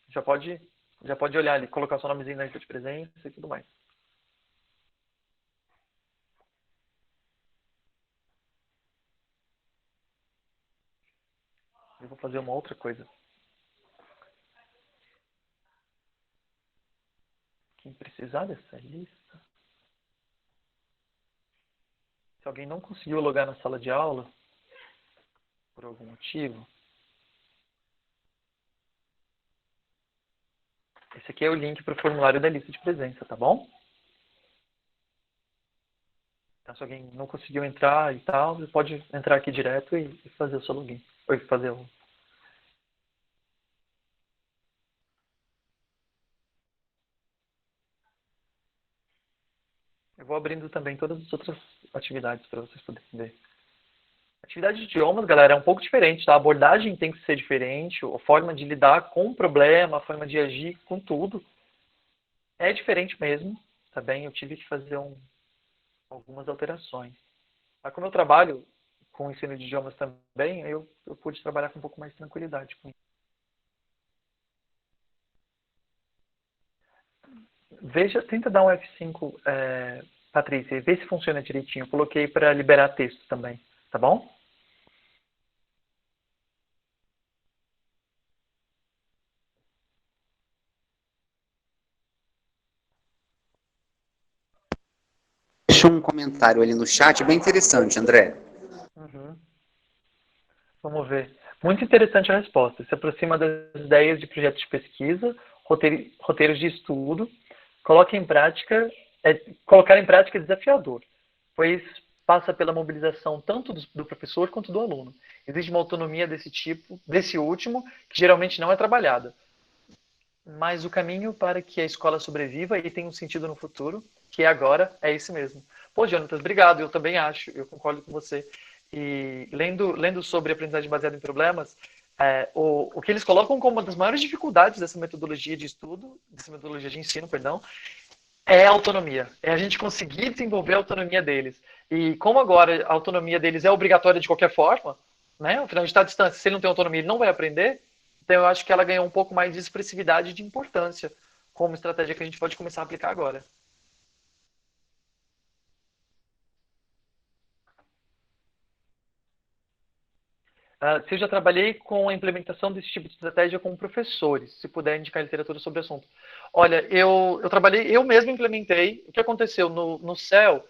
Já pode olhar ali, colocar seu nomezinho na lista de presença e tudo mais. Eu vou fazer uma outra coisa. Quem precisar dessa lista... Se alguém não conseguiu logar na sala de aula, por algum motivo... Esse aqui é o link para o formulário da lista de presença, tá bom? Então, se alguém não conseguiu entrar e tal, você pode entrar aqui direto e fazer o seu login. Ou fazer o... Eu vou abrindo também todas as outras atividades para vocês poderem ver. Atividade de idiomas, galera, é um pouco diferente, tá? A abordagem tem que ser diferente, a forma de lidar com o problema, a forma de agir com tudo é diferente mesmo, tá bem? Eu tive que fazer algumas alterações. Mas como eu trabalho com o ensino de idiomas também, eu pude trabalhar com um pouco mais de tranquilidade com isso. Tenta dar um F5, Patrícia, e vê se funciona direitinho. Eu coloquei para liberar texto também, tá bom? Deixa um comentário ali no chat, bem interessante, André. Uhum. Vamos ver. Muito interessante a resposta. Se aproxima das ideias de projetos de pesquisa, roteiros de estudo. Colocar em prática é desafiador, pois passa pela mobilização tanto do professor quanto do aluno. Existe uma autonomia desse último, que geralmente não é trabalhada. Mas o caminho para que a escola sobreviva e tenha um sentido no futuro, que é agora, é esse mesmo. Pô, Jonatas, obrigado. Eu também acho, eu concordo com você. E lendo sobre aprendizagem baseada em problemas, o que eles colocam como uma das maiores dificuldades dessa metodologia de estudo, dessa metodologia de ensino, perdão, é a autonomia. É a gente conseguir desenvolver a autonomia deles. E como agora a autonomia deles é obrigatória de qualquer forma, né? Afinal, a gente está à distância, se ele não tem autonomia, ele não vai aprender. Então, eu acho que ela ganhou um pouco mais de expressividade e de importância como estratégia que a gente pode começar a aplicar agora. Se eu já trabalhei com a implementação desse tipo de estratégia com professores, se puder indicar literatura sobre o assunto. Olha, eu trabalhei, eu mesmo implementei. O que aconteceu no CEL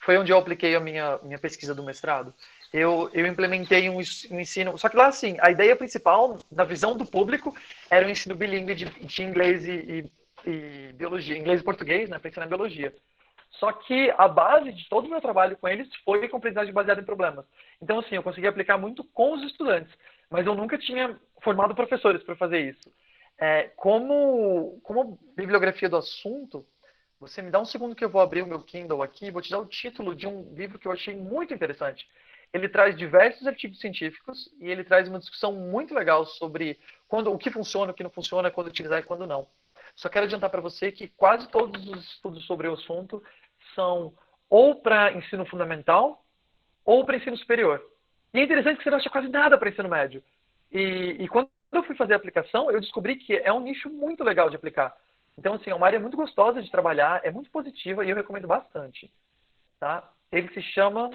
foi onde eu apliquei a minha pesquisa do mestrado. Eu implementei um ensino, só que lá, assim, a ideia principal, na visão do público, era um ensino bilíngue de inglês e biologia, inglês e português, né, para ensinar biologia. Só que a base de todo o meu trabalho com eles foi com aprendizagem baseada em problemas. Então, assim, eu consegui aplicar muito com os estudantes, mas eu nunca tinha formado professores para fazer isso. Como bibliografia do assunto, você me dá um segundo que eu vou abrir o meu Kindle aqui e vou te dar o título de um livro que eu achei muito interessante. Ele traz diversos artigos científicos e ele traz uma discussão muito legal sobre o que funciona, o que não funciona, quando utilizar e quando não. Só quero adiantar para você que quase todos os estudos sobre o assunto são ou para ensino fundamental ou para ensino superior. E é interessante que você não acha quase nada para ensino médio. E quando eu fui fazer a aplicação, eu descobri que é um nicho muito legal de aplicar. Então, assim, é uma área muito gostosa de trabalhar, é muito positiva e eu recomendo bastante. Tá? Ele se chama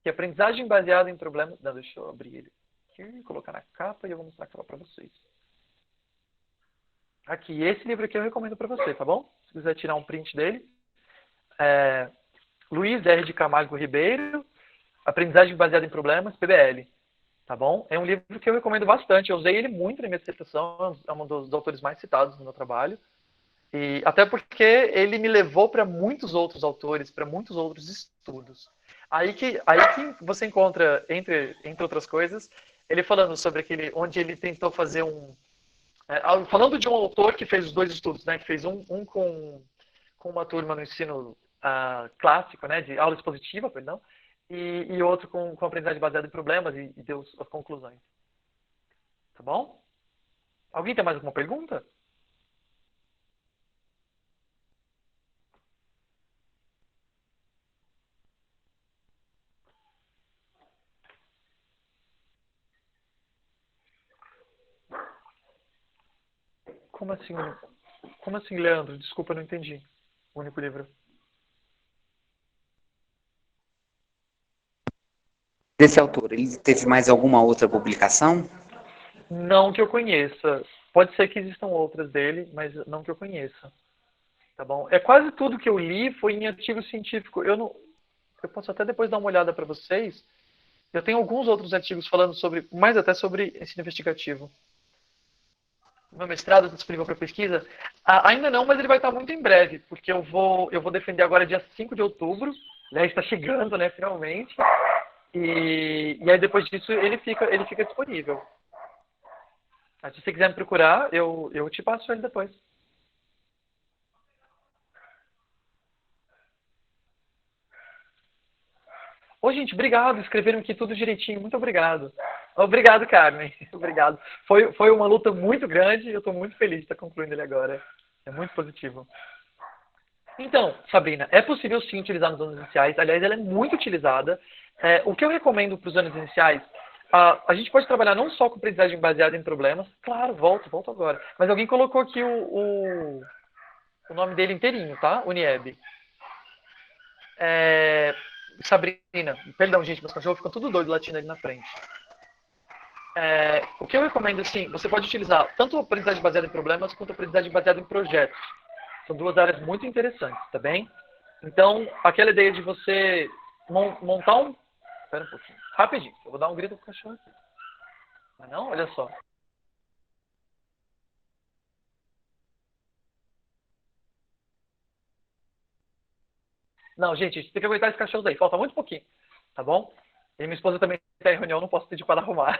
que aprendizagem baseada em problemas... Não, deixa eu abrir ele aqui, colocar na capa e eu vou mostrar a capa para vocês. Aqui, esse livro aqui eu recomendo para você, tá bom? Se quiser tirar um print dele. Luiz R. de Camargo Ribeiro, Aprendizagem baseada em problemas, PBL. Tá bom? É um livro que eu recomendo bastante. Eu usei ele muito na minha dissertação, é um dos autores mais citados no meu trabalho. E até porque ele me levou para muitos outros autores, para muitos outros estudos. Aí que você encontra, entre outras coisas, ele falando sobre onde ele tentou fazer falando de um autor que fez os dois estudos, né? Que fez um com uma turma no ensino clássico, né? De aula expositiva, perdão, e outro com aprendizagem baseada em problemas e deu as conclusões. Tá bom? Alguém tem mais alguma pergunta? Como assim? Como assim, Leandro? Desculpa, eu não entendi. O único livro. Desse autor, ele teve mais alguma outra publicação? Não que eu conheça. Pode ser que existam outras dele, mas não que eu conheça. Tá bom? Quase tudo que eu li foi em artigo científico. Eu posso até depois dar uma olhada para vocês. Eu tenho alguns outros artigos falando mais até sobre ensino investigativo. Meu mestrado está disponível para pesquisa? Ainda não, mas ele vai estar muito em breve, porque eu vou defender agora dia 5 de outubro. Né, está chegando, né, finalmente. E aí depois disso ele fica disponível. Se você quiser me procurar, eu te passo ele depois. Ô, gente, obrigado. Escreveram aqui tudo direitinho. Muito obrigado. Obrigado, Carmen. Obrigado. Foi uma luta muito grande e eu estou muito feliz de estar concluindo ele agora. É muito positivo. Então, Sabrina, é possível sim utilizar nos anos iniciais. Aliás, ela é muito utilizada. O que eu recomendo para os anos iniciais, a gente pode trabalhar não só com aprendizagem baseada em problemas. Claro, volto agora. Mas alguém colocou aqui o nome dele inteirinho, tá? Unieb. Sabrina, perdão, gente, meus cachorros ficam tudo doido latindo ali na frente. O que eu recomendo, assim, você pode utilizar tanto a aprendizagem baseada em problemas quanto a aprendizagem baseada em projetos. São duas áreas muito interessantes, tá bem? Então, aquela ideia de você montar um... Espera um pouquinho. Rapidinho, eu vou dar um grito pro cachorro aqui. Mas não? Olha só. Não, gente, a gente tem que aguentar esse cachorro aí. Falta muito pouquinho, tá bom? E minha esposa também está em reunião, não posso pedir para arrumar.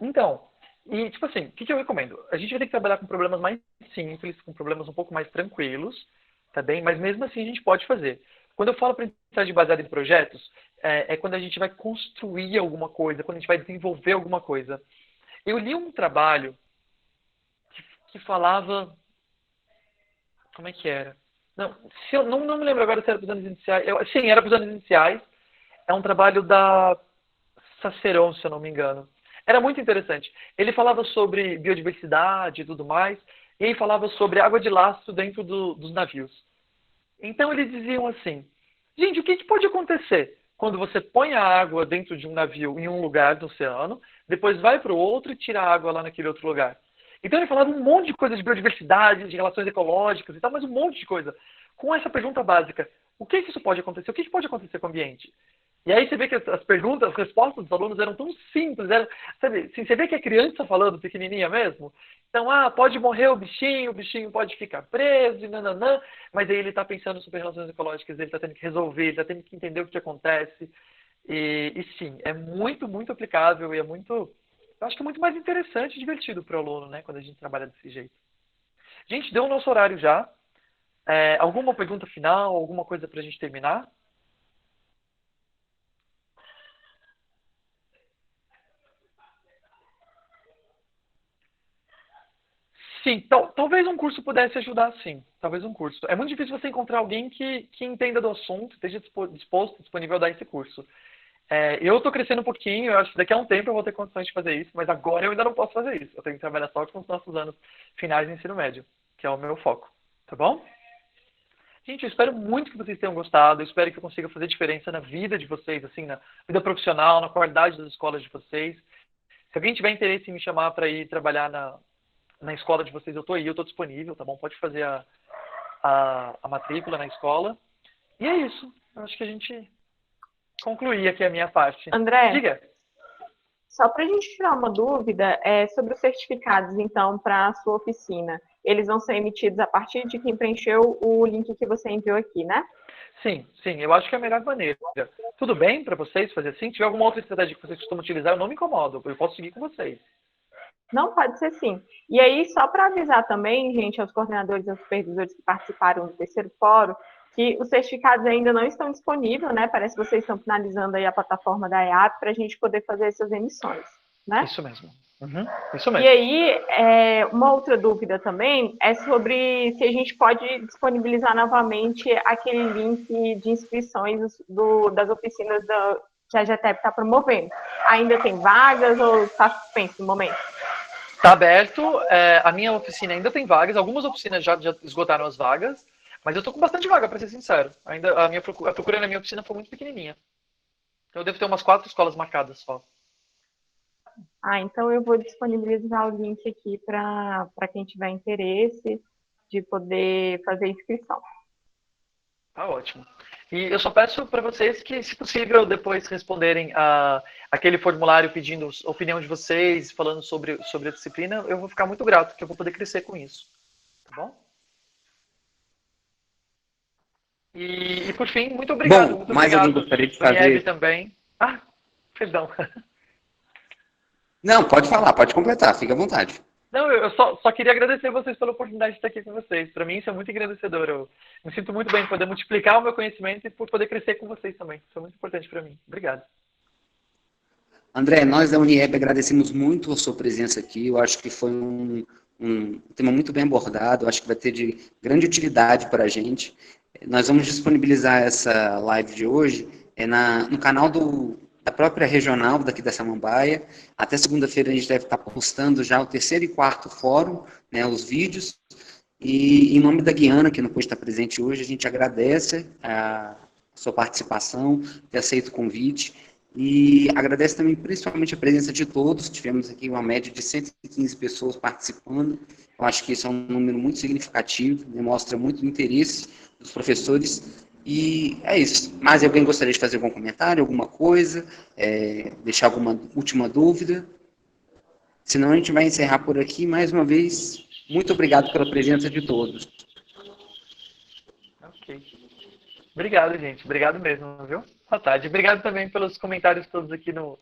Então, e tipo assim, o que eu recomendo? A gente vai ter que trabalhar com problemas mais simples, com problemas um pouco mais tranquilos, tá bem? Mas mesmo assim a gente pode fazer. Quando eu falo aprendizagem baseada em projetos, é quando a gente vai construir alguma coisa, quando a gente vai desenvolver alguma coisa. Eu li um trabalho que falava... Como é que era? Não me lembro agora se era para os anos iniciais. Sim, era para os anos iniciais. É um trabalho da Saceron, se eu não me engano. Era muito interessante. Ele falava sobre biodiversidade e tudo mais, e aí falava sobre água de lastro dentro dos navios. Então eles diziam assim, gente, o que pode acontecer quando você põe a água dentro de um navio em um lugar do oceano, depois vai para o outro e tira a água lá naquele outro lugar? Então ele falava um monte de coisa de biodiversidade, de relações ecológicas e tal, mas um monte de coisa. Com essa pergunta básica, o que isso pode acontecer? O que pode acontecer com o ambiente? E aí você vê que as perguntas, as respostas dos alunos eram tão simples, sabe, assim, você vê que a criança falando pequenininha mesmo. Então, pode morrer o bichinho pode ficar preso, e nananã, mas aí ele está pensando sobre relações ecológicas, ele está tendo que resolver, ele está tendo que entender o que acontece. E sim, é muito, muito aplicável e é muito, eu acho que é muito mais interessante e divertido para o aluno, né, quando a gente trabalha desse jeito. Gente, deu o nosso horário já. Alguma pergunta final, alguma coisa para a gente terminar? Sim, talvez um curso pudesse ajudar, sim. Talvez um curso. É muito difícil você encontrar alguém que entenda do assunto, esteja disposto, disponível a dar esse curso. Eu estou crescendo um pouquinho, eu acho que daqui a um tempo eu vou ter condições de fazer isso, mas agora eu ainda não posso fazer isso. Eu tenho que trabalhar só com os nossos anos finais de ensino médio, que é o meu foco. Tá bom? Gente, eu espero muito que vocês tenham gostado. Eu espero que eu consiga fazer diferença na vida de vocês, assim, na vida profissional, na qualidade das escolas de vocês. Se alguém tiver interesse em me chamar para ir trabalhar na escola de vocês, eu estou aí, eu estou disponível, tá bom? Pode fazer a matrícula na escola. E é isso. Eu acho que a gente concluir aqui a minha parte. André, Diga. só para a gente tirar uma dúvida, sobre os certificados, então, para a sua oficina. Eles vão ser emitidos a partir de quem preencheu o link que você enviou aqui, né? Sim, eu acho que é a melhor maneira. Tudo bem para vocês fazer assim? Se tiver alguma outra estratégia que vocês costumam utilizar, eu não me incomodo. Eu posso seguir com vocês. Não, pode ser sim. E aí, só para avisar também, gente, aos coordenadores e aos supervisores que participaram do terceiro fórum, que os certificados ainda não estão disponíveis, né? Parece que vocês estão finalizando aí a plataforma da EAP para a gente poder fazer essas emissões, né? Isso mesmo. Isso mesmo. E aí, uma outra dúvida também é sobre se a gente pode disponibilizar novamente aquele link de inscrições das oficinas que a GTEP está promovendo. Ainda tem vagas ou está suspenso no momento? Está aberto. A minha oficina ainda tem vagas. Algumas oficinas já esgotaram as vagas. Mas eu estou com bastante vaga, para ser sincero. Ainda a procura na minha oficina foi muito pequenininha. Então eu devo ter umas 4 escolas marcadas só. Então eu vou disponibilizar o link aqui para quem tiver interesse de poder fazer a inscrição. Tá ótimo. E eu só peço para vocês que, se possível, depois responderem aquele formulário pedindo a opinião de vocês, falando sobre a disciplina, eu vou ficar muito grato, porque eu vou poder crescer com isso. Tá bom? E por fim, muito obrigado. Bom, Muito mais obrigado. alguém gostaria de Niebe fazer? também. Perdão. Não, pode falar, pode completar, fica à vontade. Não, eu só queria agradecer vocês pela oportunidade de estar aqui com vocês. Para mim isso é muito engrandecedor. Eu me sinto muito bem em poder multiplicar o meu conhecimento e por poder crescer com vocês também. Isso é muito importante para mim. Obrigado. André, nós da Unieb agradecemos muito a sua presença aqui. Eu acho que foi um tema muito bem abordado. Eu acho que vai ter de grande utilidade para a gente. Nós vamos disponibilizar essa live de hoje no canal da própria regional daqui da Samambaia. Até segunda-feira a gente deve estar postando já o terceiro e quarto fórum, né, os vídeos. E em nome da Guiana, que não pôde estar presente hoje, a gente agradece a sua participação, ter aceito o convite. E agradece também principalmente a presença de todos. Tivemos aqui uma média de 115 pessoas participando. Eu acho que isso é um número muito significativo, demonstra muito interesse dos professores. E é isso. Mais alguém gostaria de fazer algum comentário, alguma coisa? Deixar alguma última dúvida? Senão a gente vai encerrar por aqui. Mais uma vez, muito obrigado pela presença de todos. Ok. Obrigado, gente. Obrigado mesmo, viu? Boa tarde. Obrigado também pelos comentários todos aqui no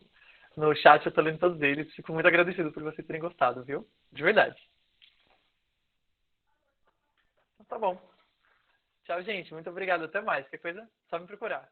chat. Eu tô lendo todos eles. Fico muito agradecido por vocês terem gostado, viu? De verdade. Então, tá bom. Tchau, gente. Muito obrigado. Até mais. Qualquer coisa, só me procurar.